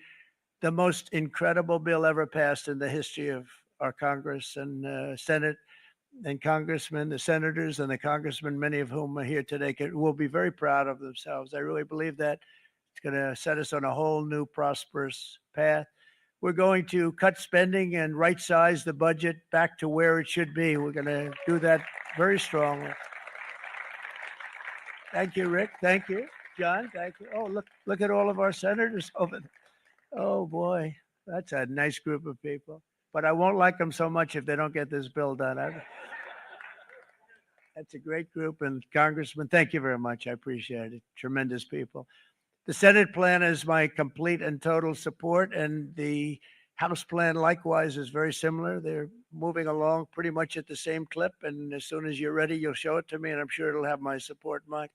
the most incredible bill ever passed in the history of our Congress and Senate and congressmen, the senators and the congressmen, many of whom are here today, will be very proud of themselves. I really believe that it's going to set us on a whole new prosperous path. We're going to cut spending and right size the budget back to where it should be. We're going to do that very strongly. Thank you, Rick. Thank you, John. Thank you. Oh, look at all of our senators over there. Oh, boy. That's a nice group of people. But I won't like them so much if they don't get this bill done. That's a great group. And Congressman, thank you very much. I appreciate it. Tremendous people. The Senate plan is my complete and total support, and the House plan likewise is very similar. They're moving along pretty much at the same clip, and as soon as you're ready, you'll show it to me, and I'm sure it'll have my support, Mike.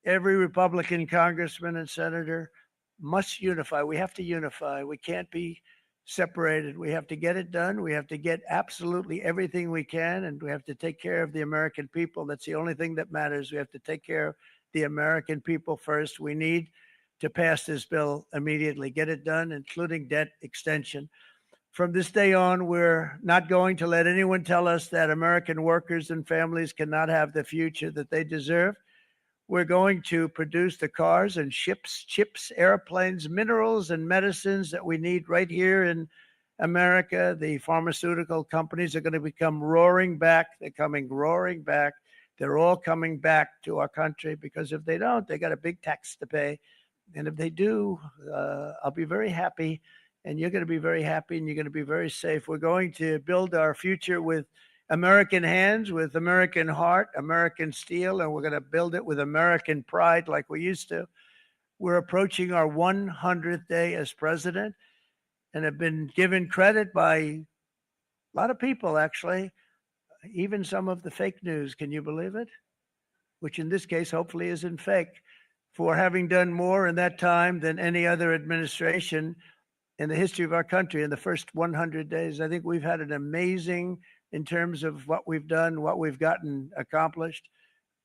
Every Republican congressman and senator must unify. We have to unify. We can't be separated. We have to get it done. We have to get absolutely everything we can, and we have to take care of the American people. That's the only thing that matters. We have to take care of the American people first. We need to pass this bill immediately, get it done, including debt extension. From this day on, we're not going to let anyone tell us that American workers and families cannot have the future that they deserve. We're going to produce the cars and ships, chips, airplanes, minerals, and medicines that we need right here in America. The pharmaceutical companies are going to become roaring back. They're coming roaring back. They're all coming back to our country because if they don't, they got a big tax to pay. And if they do, I'll be very happy, and you're going to be very happy, and you're going to be very safe. We're going to build our future with American hands, with American heart, American steel, and we're going to build it with American pride like we used to. We're approaching our 100th day as president and have been given credit by a lot of people, actually, even some of the fake news. Can you believe it? Which in this case, hopefully, isn't fake, for having done more in that time than any other administration in the history of our country in the first 100 days. I think we've had an amazing in terms of what we've done, what we've gotten accomplished.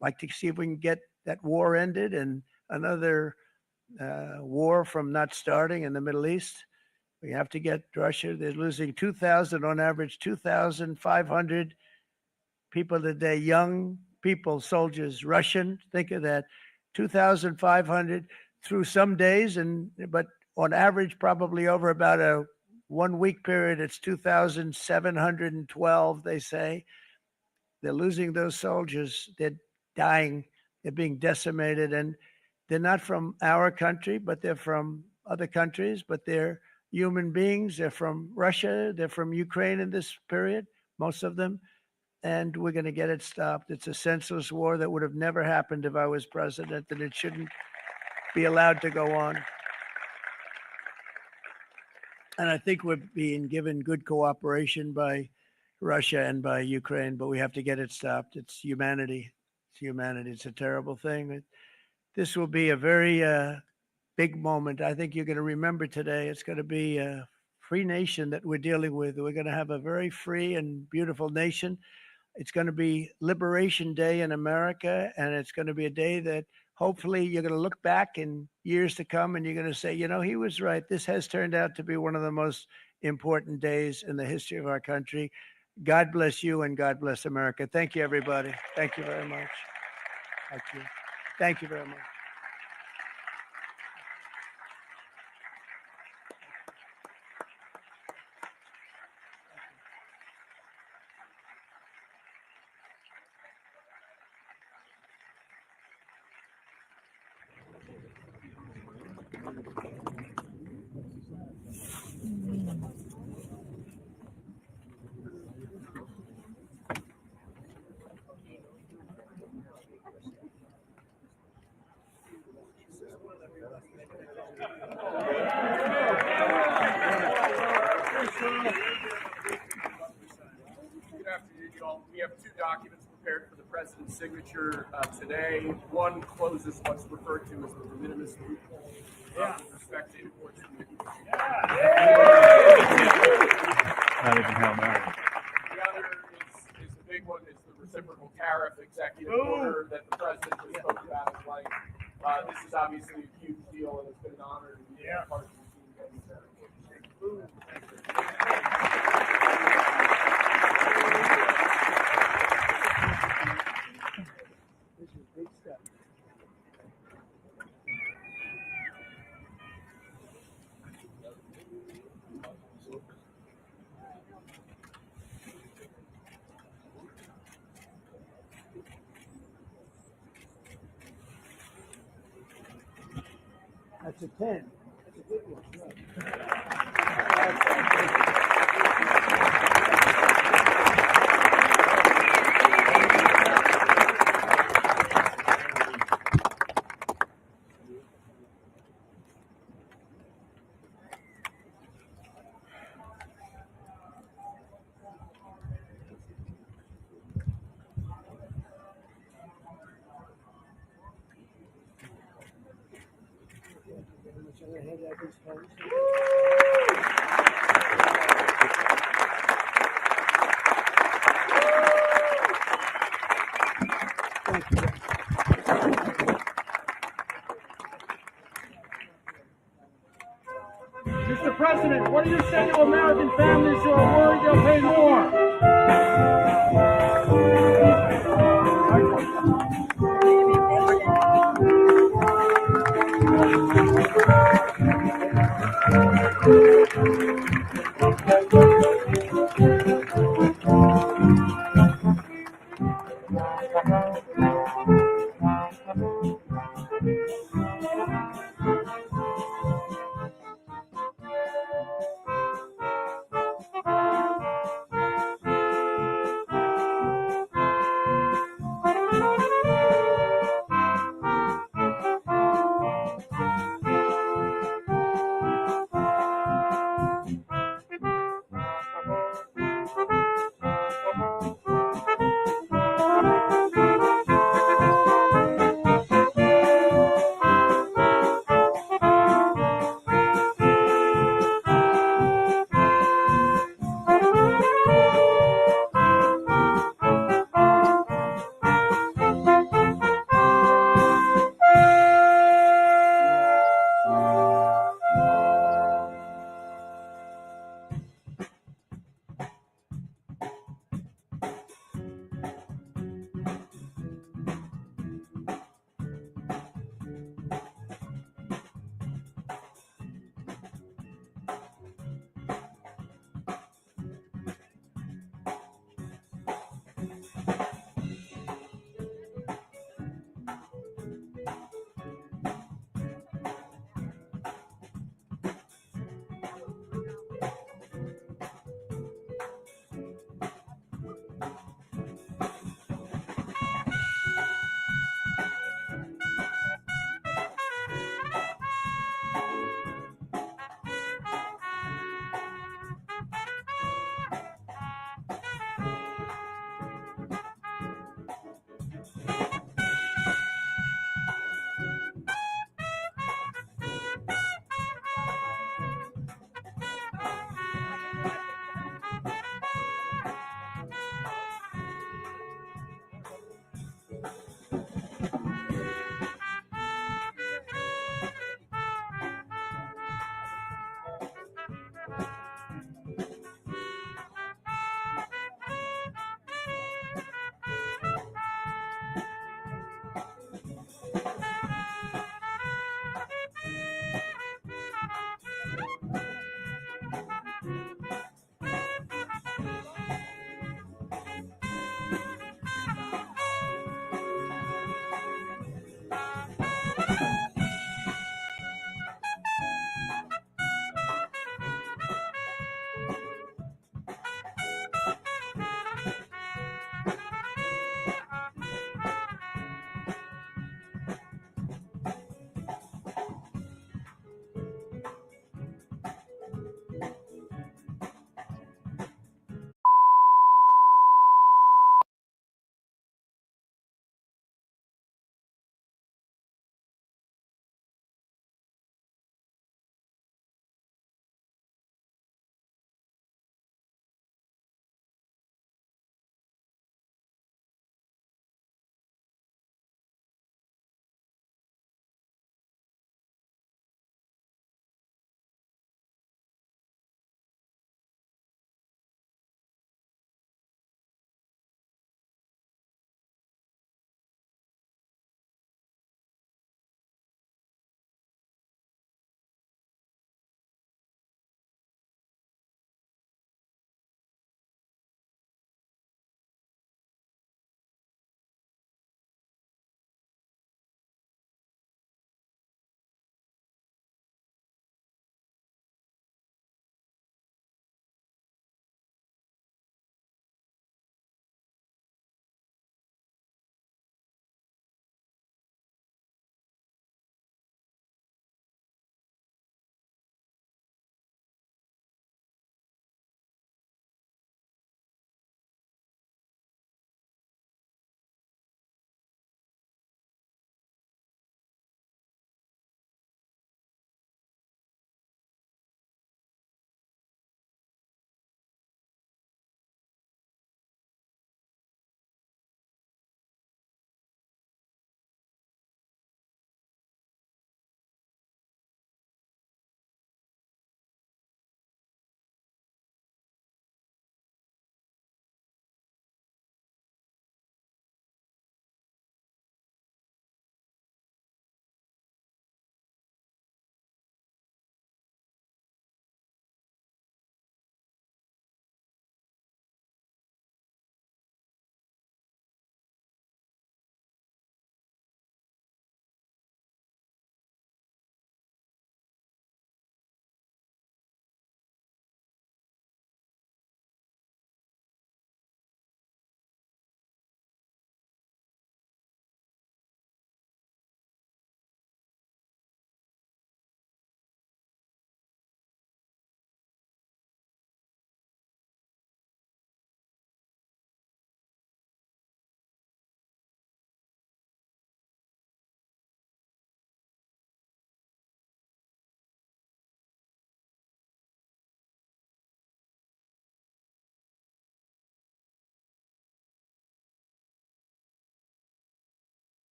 I'd like to see if we can get that war ended and another war from not starting in the Middle East. We have to get Russia. They're losing 2,000 on average, 2,500 people a day, young people, soldiers, Russian. Think of that. 2,500 through some days, but on average, probably over about a 1 week period, it's 2,712, they say. They're losing those soldiers. They're dying. They're being decimated. And they're not from our country, but they're from other countries, but they're human beings. They're from Russia. They're from Ukraine in this period, most of them. And we're going to get it stopped. It's a senseless war that would have never happened if I was president, and it shouldn't be allowed to go on. And I think we're being given good cooperation by Russia and by Ukraine, but we have to get it stopped. It's humanity. It's humanity. It's a terrible thing. This will be a very big moment. I think you're going to remember today. It's going to be a free nation that we're dealing with. We're going to have a very free and beautiful nation. It's going to be Liberation Day in America, and it's going to be a day that hopefully you're going to look back in years to come and you're going to say, you know, he was right. This has turned out to be one of the most important days in the history of our country. God bless you and God bless America. Thank you, everybody. Thank you very much. Thank you. Thank you very much. Good afternoon, y'all. We have two documents prepared for the president's signature today. One closes what's referred to as the de minimis loophole with respect to imports from the Not even Hail Mary. The other is the big one, is the reciprocal tariff executive order that the president just spoke about at length. This is obviously a huge deal, and it's been an honor to be part of the team getting there. This is big stuff. That's a 10. Mr. President, what do you say to American families who are worried they'll pay more?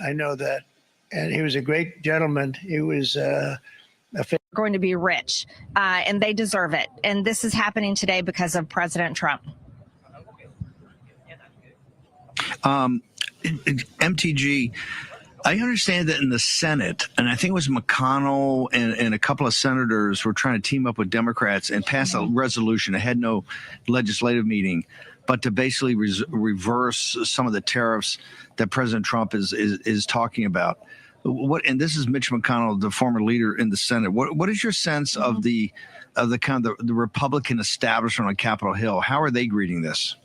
I know that. And he was a great gentleman. He was going to be rich, and they deserve it. And this is happening today because of President Trump. MTG, I understand that in the Senate, and I think it was McConnell and a couple of senators were trying to team up with Democrats and pass a resolution. It had no legislative meeting, but to basically reverse some of the tariffs that President Trump is talking about. What, and this is Mitch McConnell, the former leader in the Senate. What is your sense of the kind of the Republican establishment on Capitol Hill? How are they greeting this?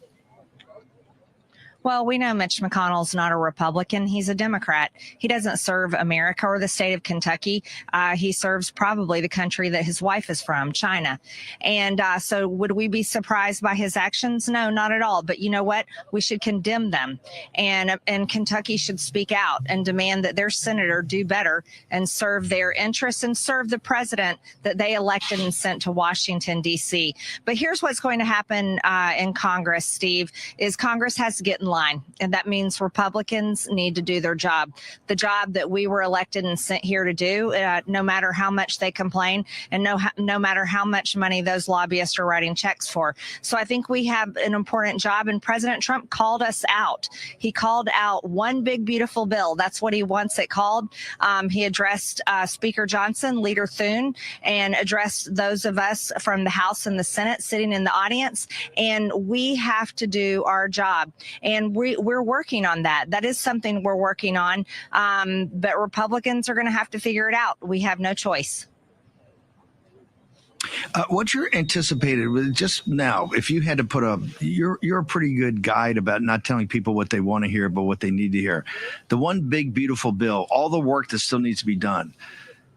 Well, we know Mitch McConnell's not a Republican. He's a Democrat. He doesn't serve America or the state of Kentucky. He serves probably the country that his wife is from, China. And so would we be surprised by his actions? No, not at all. But you know what? We should condemn them. And Kentucky should speak out and demand that their senator do better and serve their interests and serve the president that they elected and sent to Washington, D.C. But here's what's going to happen in Congress, Steve, is Congress has to get in line. And that means Republicans need to do their job, the job that we were elected and sent here to do, no matter how much they complain and no matter how much money those lobbyists are writing checks for. So I think we have an important job, and President Trump called us out. He called out one big, beautiful bill. That's what he wants it called. He addressed Speaker Johnson, Leader Thune, and addressed those of us from the House and the Senate sitting in the audience. And we have to do our job. And we're working on that. That is something we're working on. But Republicans are going to have to figure it out. We have no choice. What's your anticipated with just now? If you had to put you're a pretty good guide about not telling people what they want to hear, but what they need to hear. The one big, beautiful bill, all the work that still needs to be done.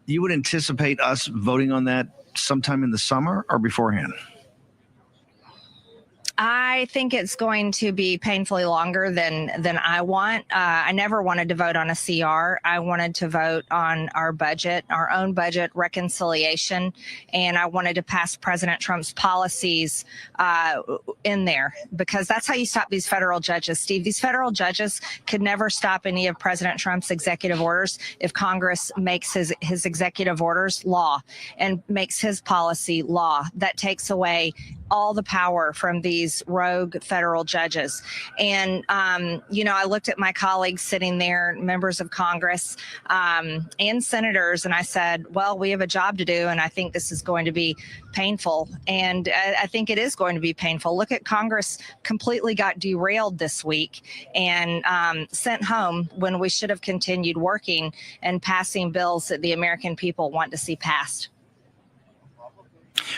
You would anticipate us voting on that sometime in the summer or beforehand? I think it's going to be painfully longer than I want. I never wanted to vote on a CR. I wanted to vote on our budget, our own budget reconciliation, and I wanted to pass President Trump's policies in there, because that's how you stop these federal judges, Steve. These federal judges could never stop any of President Trump's executive orders if Congress makes his executive orders law and makes his policy law. That takes away all the power from these rogue federal judges. And, I looked at my colleagues sitting there, members of Congress and senators, and I said, well, we have a job to do, and I think this is going to be painful. And I think it is going to be painful. Look at Congress completely got derailed this week and sent home when we should have continued working and passing bills that the American people want to see passed.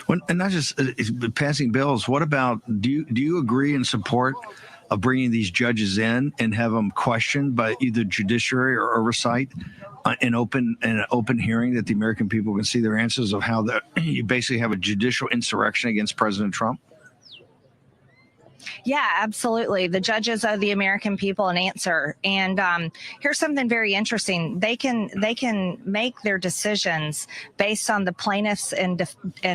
Well, and not just passing bills. What about, do you agree and support of bringing these judges in and have them questioned by either judiciary or oversight, an open hearing that the American people can see their answers of how you basically have a judicial insurrection against President Trump? Yeah, absolutely. The judges owe the American people an answer. And here's something very interesting. They can make their decisions based on the plaintiffs and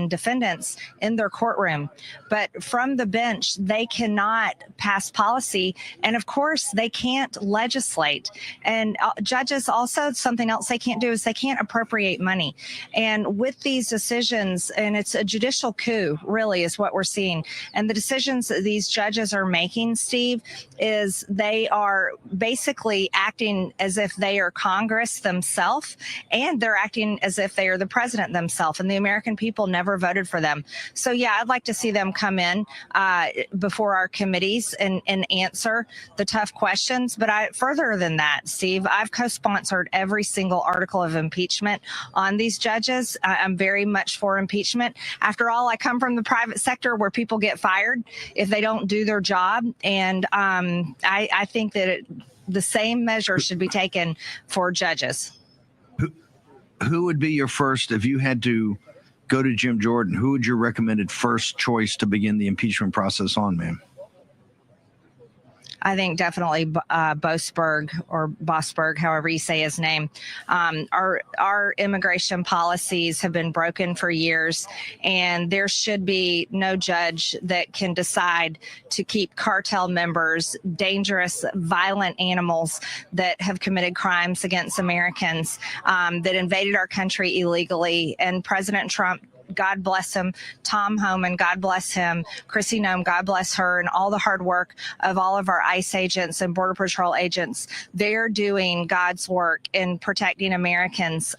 defendants in their courtroom. But from the bench, they cannot pass policy. And of course, they can't legislate. And judges also, something else they can't do is they can't appropriate money. And with these decisions, and it's a judicial coup, really, is what we're seeing. And the decisions that these judges are making, Steve, is they are basically acting as if they are Congress themselves, and they're acting as if they are the president themselves, and the American people never voted for them. So yeah, I'd like to see them come in before our committees and answer the tough questions. But further than that, Steve, I've co-sponsored every single article of impeachment on these judges. I'm very much for impeachment. After all, I come from the private sector where people get fired if they don't do their job. And I think that the same measure should be taken for judges. Who would be your first, if you had to go to Jim Jordan, who would your recommended first choice to begin the impeachment process on, ma'am? I think definitely Bosberg or Bosberg, however you say his name. Our immigration policies have been broken for years, and there should be no judge that can decide to keep cartel members, dangerous, violent animals that have committed crimes against Americans, that invaded our country illegally. And President Trump, God bless him, Tom Homan, God bless him, Chrissy Nome, God bless her, and all the hard work of all of our ICE agents and Border Patrol agents. They're doing God's work in protecting Americans.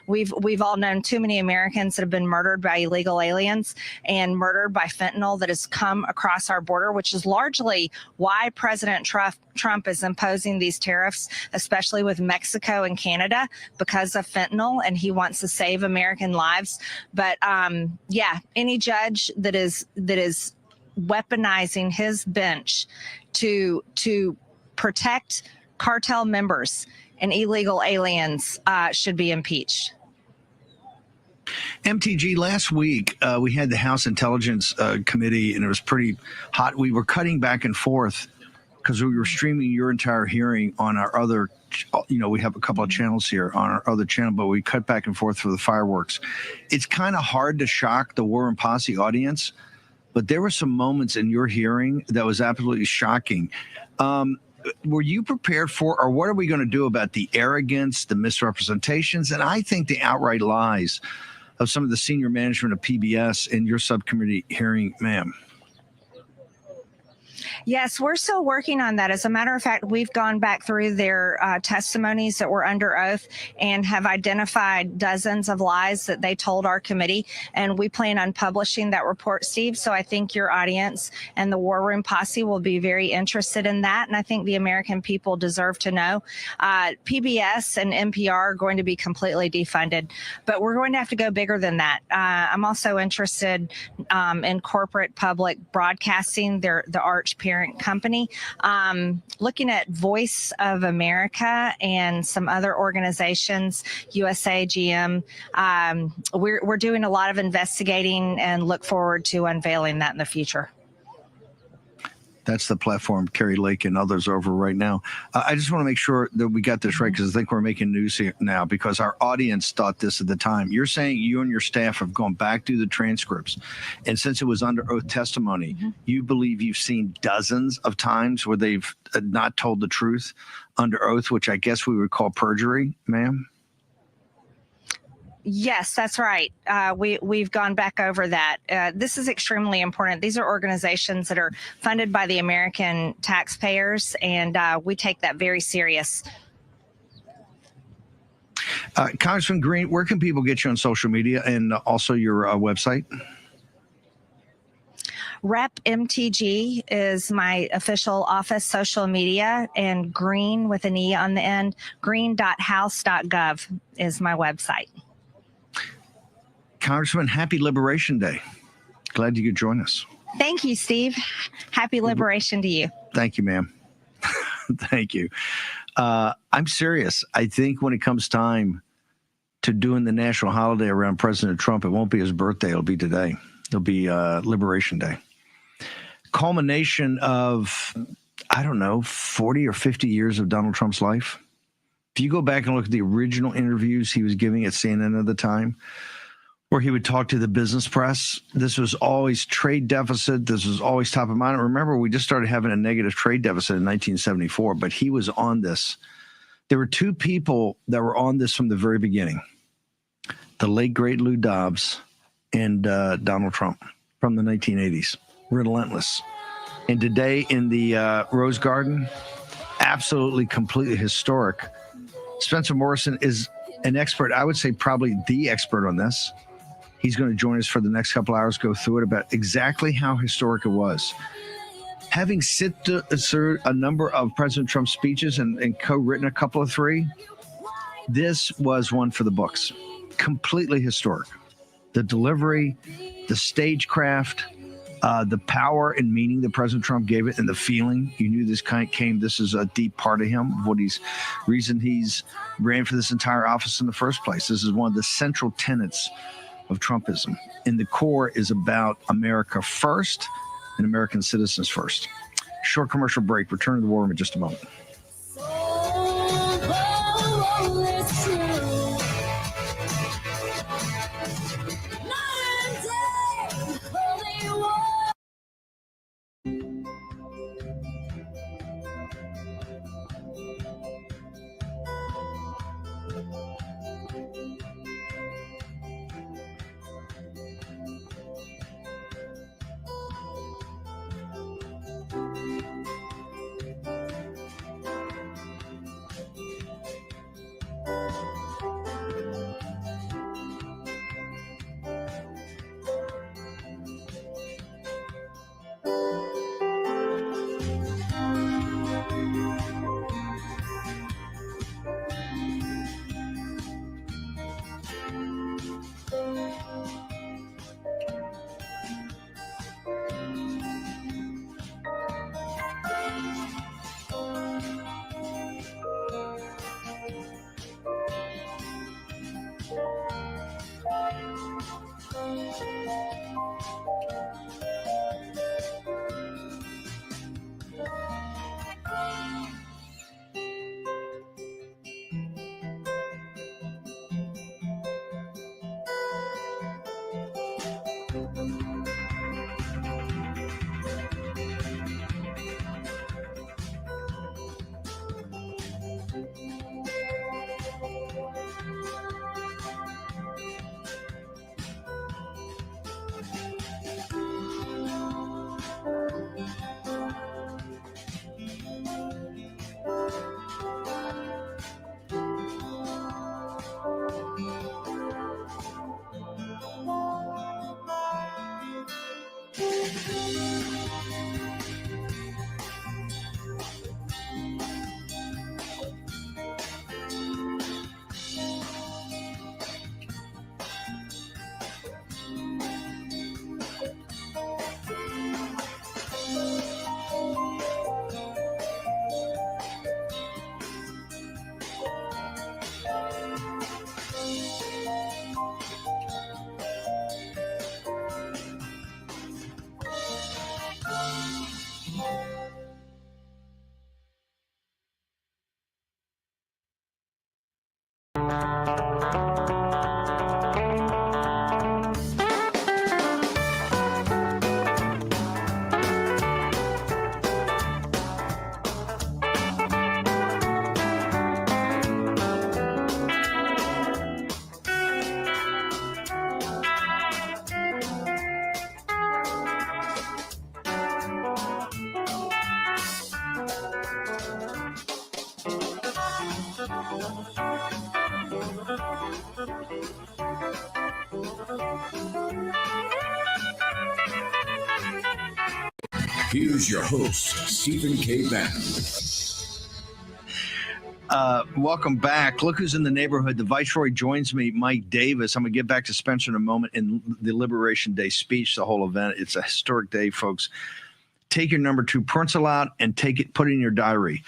We've all known too many Americans that have been murdered by illegal aliens and murdered by fentanyl that has come across our border, which is largely why President Trump is imposing these tariffs, especially with Mexico and Canada, because of fentanyl, and he wants to save American lives. But yeah, any judge that is weaponizing his bench to protect cartel members and illegal aliens should be impeached. MTG, last week we had the House Intelligence Committee, and it was pretty hot. We were cutting back and forth because we were streaming your entire hearing on our other, we have a couple of channels here on our other channel, but we cut back and forth for the fireworks. It's kind of hard to shock the War and Posse audience, but there were some moments in your hearing that was absolutely shocking. Were you prepared for, or what are we going to do about the arrogance, the misrepresentations, and I think the outright lies of some of the senior management of PBS in your subcommittee hearing, ma'am? Yes, we're still working on that. As a matter of fact, we've gone back through their testimonies that were under oath and have identified dozens of lies that they told our committee. And we plan on publishing that report, Steve. So I think your audience and the War Room Posse will be very interested in that. And I think the American people deserve to know. PBS and NPR are going to be completely defunded, but we're going to have to go bigger than that. I'm also interested in corporate public broadcasting, the arch parent company, looking at Voice of America and some other organizations, USA, GM. We're doing a lot of investigating and look forward to unveiling that in the future. That's the platform Carrie Lake and others over right now. I just want to make sure that we got this right, because I think we're making news here now, because our audience thought this at the time. You're saying you and your staff have gone back through the transcripts, and since it was under oath testimony, you believe you've seen dozens of times where they've not told the truth under oath, which I guess we would call perjury, ma'am? Yes, that's right. We've gone back over that. This is extremely important. These are organizations that are funded by the American taxpayers, and we take that very serious. Congressman Green, where can people get you on social media and also your website? Rep MTG is my official office social media, and Green with an E on the end, green.house.gov is my website. Congressman, happy Liberation Day. Glad you could join us. Thank you, Steve. Happy Liberation to you. Thank you, ma'am. Thank you. I'm serious. I think when it comes time to doing the national holiday around President Trump, it won't be his birthday. It'll be today. It'll be Liberation Day. Culmination of, I don't know, 40 or 50 years of Donald Trump's life. If you go back and look at the original interviews he was giving at CNN at the time, where he would talk to the business press, this was always trade deficit. This was always top of mind. Remember, we just started having a negative trade deficit in 1974, but he was on this. There were two people that were on this from the very beginning: the late, great Lou Dobbs and Donald Trump from the 1980s. Relentless. And today in the Rose Garden, absolutely, completely historic. Spencer Morrison is an expert. I would say probably the expert on this. He's going to join us for the next couple hours, go through it about exactly how historic it was. Having sit through a number of President Trump's speeches and co-written a couple of three, this was one for the books. Completely historic. The delivery, the stagecraft, the power and meaning that President Trump gave it, and the feeling. You knew this came. This is a deep part of him, of what reason he's ran for this entire office in the first place. This is one of the central tenets of Trumpism. And the core is about America first and American citizens first. Short commercial break. Return to the war room in just a moment. Here's your host, Stephen K. Bannon. Welcome back. Look who's in the neighborhood. The Viceroy joins me, Mike Davis. I'm going to get back to Spencer in a moment in the Liberation Day speech, the whole event. It's a historic day, folks. Take your number 2 pencil out and put it in your diary.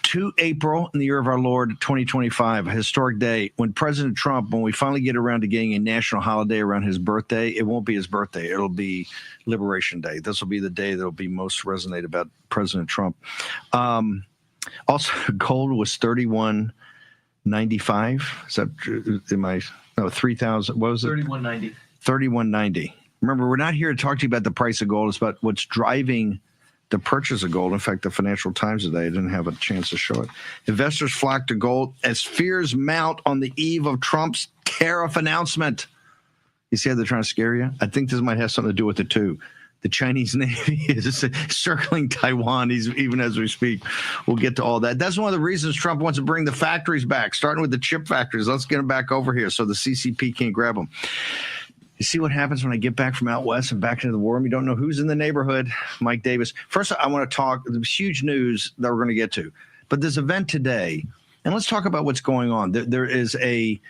2 April in the year of our Lord 2025, a historic day when President Trump, when we finally get around to getting a national holiday around his birthday, it won't be his birthday. It'll be Liberation Day. This will be the day that will be most resonate about President Trump. Also, gold was 31.95. Is that 3,000? What was it? 31.90. 31.90. Remember, we're not here to talk to you about the price of gold. It's about what's driving the purchase of gold. In fact, the Financial Times today didn't have a chance to show it. Investors flock to gold as fears mount on the eve of Trump's tariff announcement. You see how they're trying to scare you? I think this might have something to do with it, too. The Chinese Navy is circling Taiwan even as we speak. We'll get to all that. That's one of the reasons Trump wants to bring the factories back, starting with the chip factories. Let's get them back over here so the CCP can't grab them. You see what happens when I get back from out west and back into the war room? You don't know who's in the neighborhood. Mike Davis. First, I want to talk. There's huge news that we're going to get to. But this event today, and let's talk about what's going on. There is a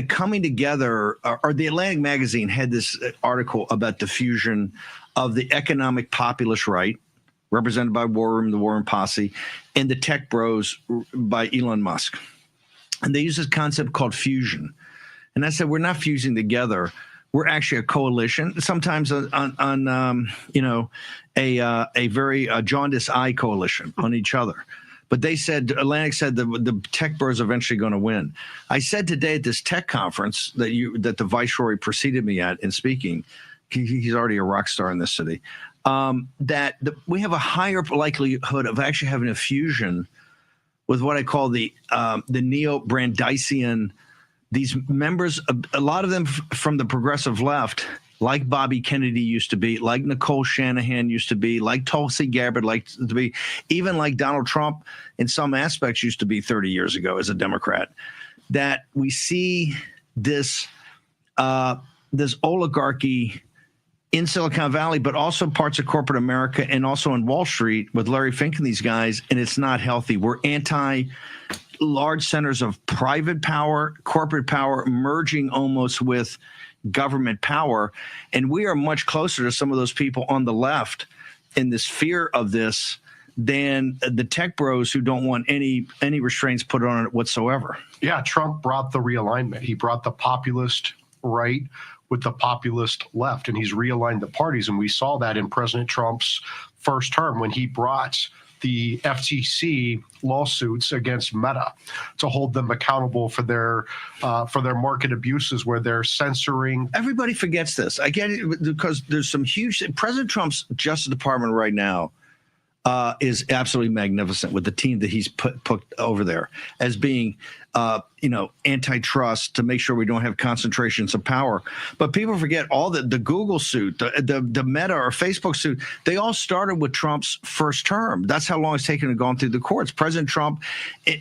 coming together, or the Atlantic magazine had this article about diffusion of the economic populist right, represented by War Room, the War Room Posse, and the tech bros by Elon Musk. And they use this concept called fusion. And I said, we're not fusing together. we're actually a coalition, sometimes on you know, a very jaundiced eye coalition on each other. But they said, Atlantic said the tech bros are eventually going to win. I said today at this tech conference that the Viceroy preceded me at in speaking, he's already a rock star in this city, we have a higher likelihood of actually having a fusion with what I call the neo-Brandeisian, these members, a lot of them from the progressive left, like Bobby Kennedy used to be, like Nicole Shanahan used to be, like Tulsi Gabbard like to be, even like Donald Trump in some aspects used to be 30 years ago as a Democrat, that we see this oligarchy in Silicon Valley, but also parts of corporate America and also in Wall Street with Larry Fink and these guys, and it's not healthy. We're anti large centers of private power, corporate power, merging almost with government power. And we are much closer to some of those people on the left in this fear of this than the tech bros who don't want any restraints put on it whatsoever. Yeah, Trump brought the realignment. He brought the populist right with the populist left, and he's realigned the parties. And we saw that in President Trump's first term when he brought the FTC lawsuits against Meta to hold them accountable for their market abuses where they're censoring. Everybody forgets this. I get it because there's some huge. President Trump's Justice Department right now is absolutely magnificent with the team that he's put over there as being, antitrust to make sure we don't have concentrations of power. But people forget all the Google suit, the Meta or Facebook suit, they all started with Trump's first term. That's how long it's taken to go through the courts. President Trump,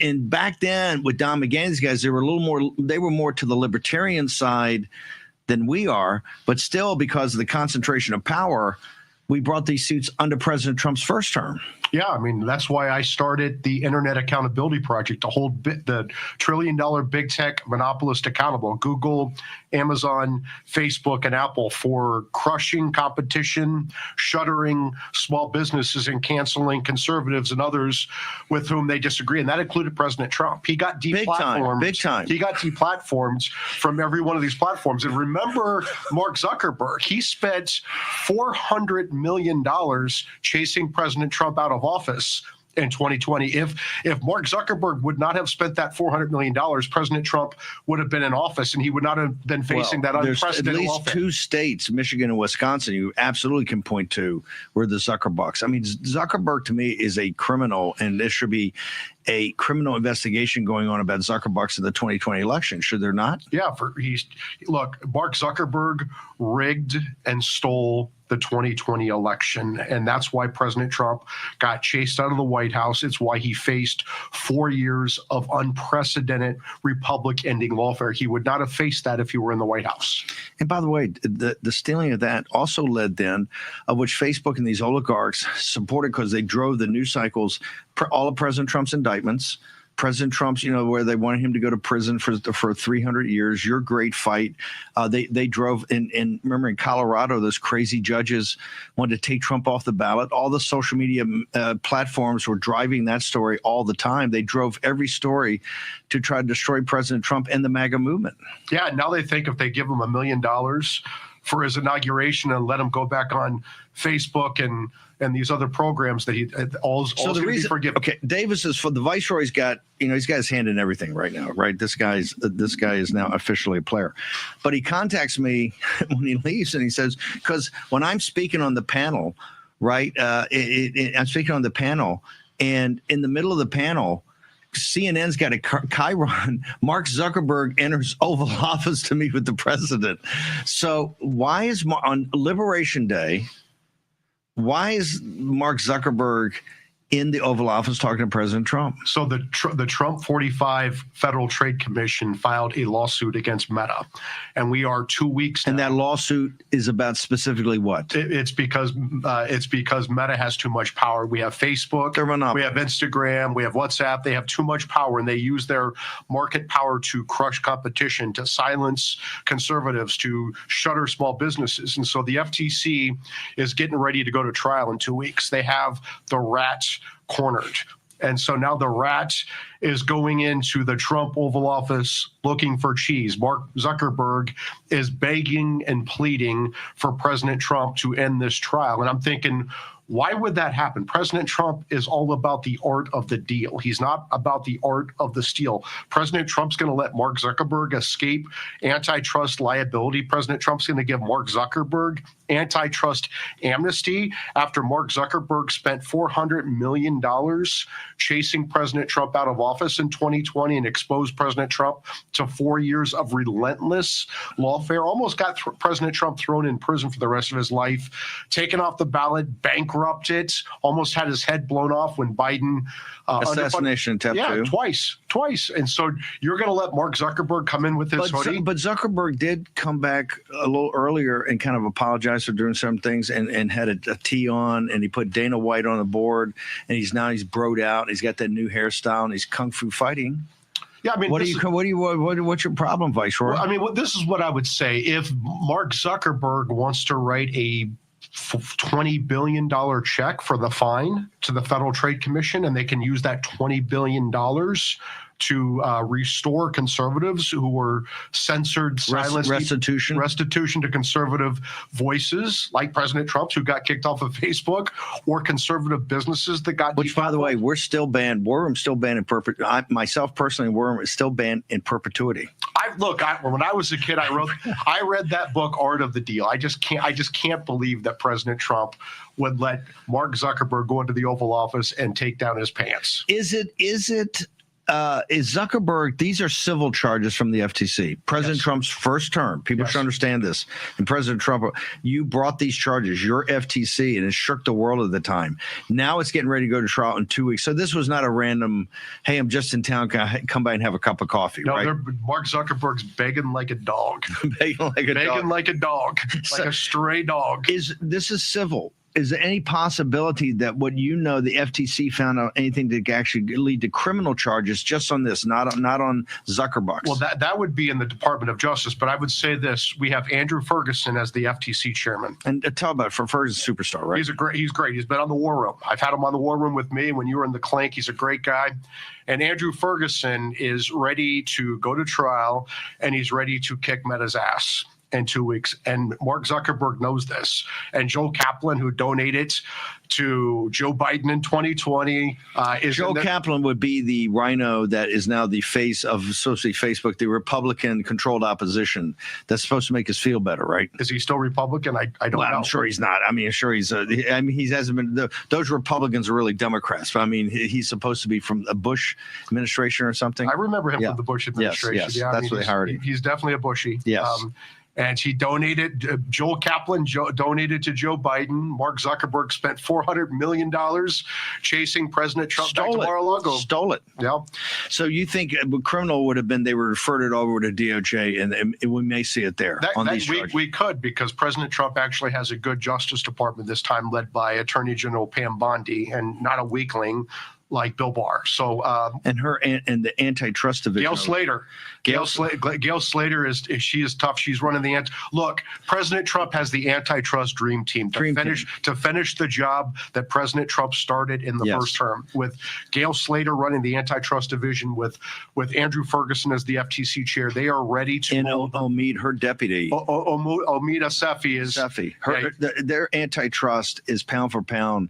and back then with Don McGahn, these guys, they were more to the libertarian side than we are, but still because of the concentration of power, we brought these suits under President Trump's first term. Yeah, I mean, that's why I started the Internet Accountability Project to hold the trillion-dollar big tech monopolist accountable, Google, Amazon, Facebook, and Apple, for crushing competition, shuttering small businesses, and canceling conservatives and others with whom they disagree. And that included President Trump. He got deplatformed. Big time. He got deplatformed from every one of these platforms. And remember Mark Zuckerberg. He spent $400 million chasing President Trump out of office in 2020. If Mark Zuckerberg would not have spent that $400 million, President Trump would have been in office and he would not have been facing that unprecedented at least lawfare. 2 states, Michigan and Wisconsin, you absolutely can point to where the Zuckerbucks. I mean, Zuckerberg to me is a criminal, and there should be a criminal investigation going on about Zuckerbucks in the 2020 election. Should there not? Yeah, look, Mark Zuckerberg rigged and stole the 2020 election, and that's why President Trump got chased out of the White House. It's why he faced 4 years of unprecedented Republic-ending lawfare. He would not have faced that if he were in the White House. And by the way, the stealing of that also led then, of which Facebook and these oligarchs supported because they drove the news cycles, all of President Trump's indictments, President Trump's, where they wanted him to go to prison for 300 years, your great fight. They drove remember in Colorado, those crazy judges wanted to take Trump off the ballot. All the social media platforms were driving that story all the time. They drove every story to try to destroy President Trump and the MAGA movement. Yeah, now they think if they give him $1 million for his inauguration and let him go back on Facebook and these other programs, that all's going to be forgiven. Okay, Davis is for the Viceroy's got, he's got his hand in everything right now, right? This guy is now officially a player. But he contacts me when he leaves and he says, because when I'm speaking on the panel, right, I'm speaking on the panel, and in the middle of the panel, CNN's got a chyron. Mark Zuckerberg enters Oval Office to meet with the president. So why is on Liberation Day, why is Mark Zuckerberg in the Oval Office talking to President Trump? So the Trump 45 Federal Trade Commission filed a lawsuit against Meta, and we are 2 weeks now. And that lawsuit is about specifically what? It's because Meta has too much power. We have Facebook, we have Instagram, we have WhatsApp. They have too much power, and they use their market power to crush competition, to silence conservatives, to shutter small businesses. And so the FTC is getting ready to go to trial in 2 weeks. They have the rats cornered. And so now the rat is going into the Trump Oval Office looking for cheese. Mark Zuckerberg is begging and pleading for President Trump to end this trial. And I'm thinking, why would that happen? President Trump is all about the art of the deal. He's not about the art of the steal. President Trump's going to let Mark Zuckerberg escape antitrust liability. President Trump's going to give Mark Zuckerberg antitrust amnesty after Mark Zuckerberg spent $400 million chasing President Trump out of office in 2020 and exposed President Trump to 4 years of relentless lawfare. Almost got President Trump thrown in prison for the rest of his life, taken off the ballot, bankrupted, almost had his head blown off when Biden assassination attempt. Yeah, too. twice. And so you're going to let Mark Zuckerberg come in with this hoodie? But Zuckerberg did come back a little earlier and kind of apologize for doing some things and had a tee on, and he put Dana White on the board, and he's broed out. He's got that new hairstyle, and he's kung fu fighting. Yeah, I mean, what's your problem, Viceroy? Well, I mean, this is what I would say. If Mark Zuckerberg wants to write a $20 billion check for the fine to the Federal Trade Commission, and they can use that $20 billion to restore conservatives who were censored, silenced, restitution to conservative voices like President Trump's, who got kicked off of Facebook, or conservative businesses that got. Which, by the way, we're still banned. War Room's still banned in perpetuity. Myself personally, War Room is still banned in perpetuity. When I was a kid, I read that book, Art of the Deal. I just can't believe that President Trump would let Mark Zuckerberg go into the Oval Office and take down his pants. Is Zuckerberg, these are civil charges from the FTC. President Trump's first term, people should understand this. And President Trump, you brought these charges, your FTC, and it shook the world at the time. Now it's getting ready to go to trial in 2 weeks. So this was not a random, hey, I'm just in town, can I come by and have a cup of coffee? No, right? Mark Zuckerberg's begging like a dog. begging like a dog. Like a stray dog. This is civil. Is there any possibility that the FTC found out anything that could actually lead to criminal charges just on this, not on Zuckerbucks? Well, that would be in the Department of Justice. But I would say this: we have Andrew Ferguson as the FTC chairman. And tell about Ferguson, superstar, right? He's great. He's been on the War Room. I've had him on the War Room with me when you were in the Clink. He's a great guy. And Andrew Ferguson is ready to go to trial, and he's ready to kick Meta's ass in 2 weeks. And Mark Zuckerberg knows this. And Joe Kaplan, who donated to Joe Biden in 2020. Kaplan would be the rhino that is now the face of Facebook, the Republican-controlled opposition that's supposed to make us feel better, right? Is he still Republican? I don't know. I'm sure he's not. I mean, sure he's. He hasn't been. Those Republicans are really Democrats. But I mean, he's supposed to be from a Bush administration or something. I remember him from the Bush administration. Yes, that's what they hired him. He's definitely a Bushy. Yes. And he donated, Joel Kaplan donated to Joe Biden. Mark Zuckerberg spent $400 million chasing President Trump back to Mar-a-Lago. Stole it. Yeah. So you think a criminal would have been, they were referred it over to DOJ, and we may see it there on these charges. We could, because President Trump actually has a good Justice Department this time, led by Attorney General Pam Bondi, and not a weakling like Bill Barr. So and the antitrust division. Gail Slater is tough. She's running look. President Trump has the antitrust dream team to finish the job that President Trump started in the first term, with Gail Slater running the antitrust division, with Andrew Ferguson as the FTC chair. They are ready to. And Omid, her deputy. Omid Sefi. Their antitrust is pound for pound.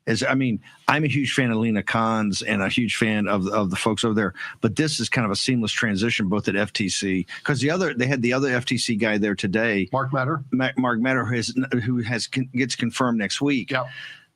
I'm a huge fan of Lena Khan's and a huge fan of the folks over there. But this is kind of a seamless transition, both at FTC, because they had the other FTC guy there today, Mark Metter. Mark Metter, who gets confirmed next week. Yeah.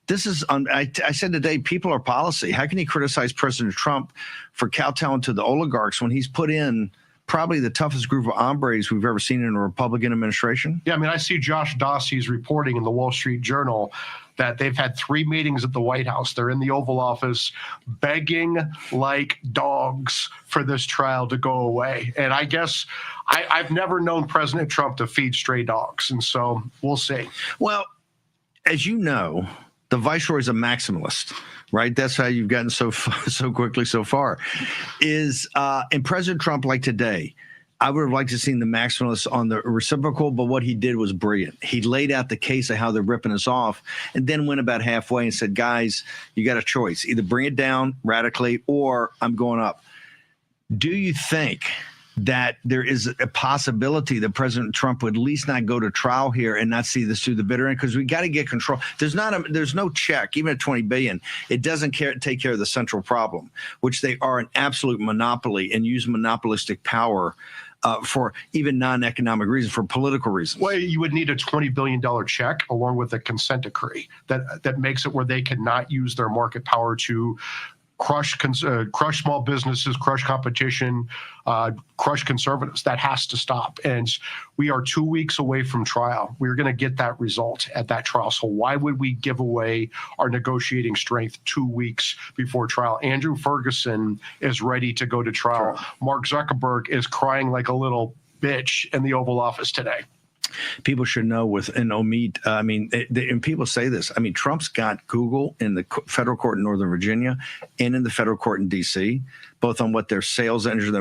This is, I said today, people are policy. How can he criticize President Trump for kowtowing to the oligarchs when he's put in probably the toughest group of hombres we've ever seen in a Republican administration? Yeah, I see Josh Dossey's reporting in the Wall Street Journal that they've had 3 meetings at the White House. They're in the Oval Office begging like dogs for this trial to go away. And I guess I've never known President Trump to feed stray dogs. And so we'll see. Well, as you know, the Viceroy is a maximalist, right? That's how you've gotten so quickly so far. And President Trump, like today, I would have liked to seen the maximalists on the reciprocal, but what he did was brilliant. He laid out the case of how they're ripping us off and then went about halfway and said, guys, you got a choice. Either bring it down radically or I'm going up. Do you think that there is a possibility that President Trump would at least not go to trial here and not see this through the bitter end? Because we got to get control. There's no check, even at $20 billion. It doesn't take care of the central problem, which they are an absolute monopoly and use monopolistic power for even non-economic reasons, for political reasons. Well, you would need a $20 billion check along with a consent decree that makes it where they cannot use their market power to crush small businesses, crush competition, crush conservatives. That has to stop. And we are 2 weeks away from trial. We're going to get that result at that trial. So why would we give away our negotiating strength 2 weeks before trial? Andrew Ferguson is ready to go to trial. Sure. Mark Zuckerberg is crying like a little bitch in the Oval Office today. People should know with an Omid. And people say this. I mean, Trump's got Google in the federal court in Northern Virginia and in the federal court in D.C., both on what their sales engine,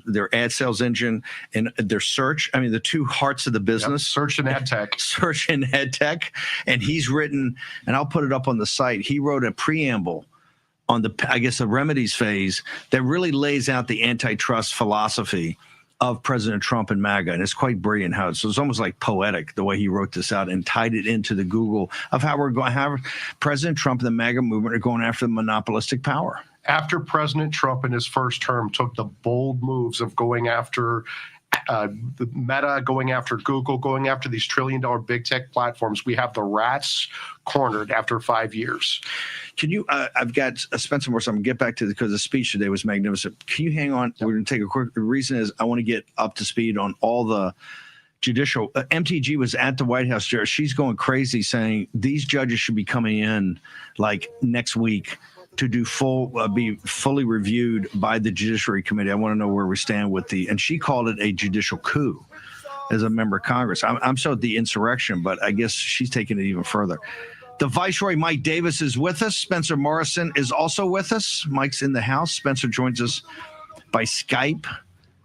their ad sales engine, and their search. I mean, the two hearts of the business. Yep. Search and ad tech. Search and ad tech. And he's written, and I'll put it up on the site, he wrote a preamble on the remedies phase that really lays out the antitrust philosophy of President Trump and MAGA. And it's quite brilliant how it's almost like poetic the way he wrote this out and tied it into the Google of how we're going, how President Trump and the MAGA movement are going after the monopolistic power. After President Trump in his first term took the bold moves of going after the Meta, going after Google, going after these trillion-dollar big tech platforms, we have the rats cornered after 5 years. Can you, I've got Spencer Morse, I'm going to get back to because the speech today was magnificent. Can you hang on? Yep. We're going to take a quick, the reason is I want to get up to speed on all the judicial. MTG was at the White House. She's going crazy saying these judges should be coming in like next week to do be fully reviewed by the Judiciary Committee. I want to know where we stand with and she called it a judicial coup as a member of Congress. I'm so the insurrection, but I guess she's taking it even further. The Viceroy, Mike Davis, is with us. Spencer Morrison is also with us. Mike's in the house. Spencer joins us by Skype.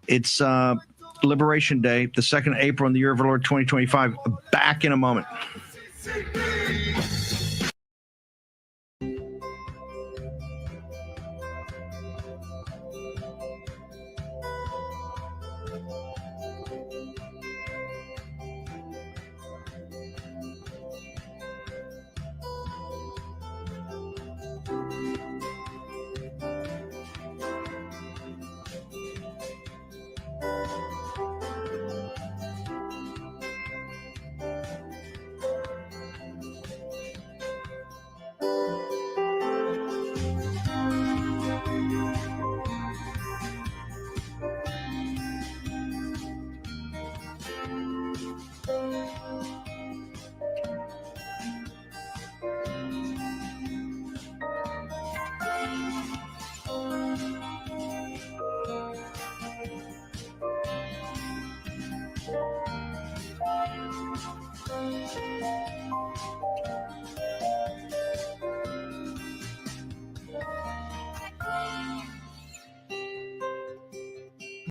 It's Liberation Day, the 2nd of April in the year of our Lord 2025. Back in a moment.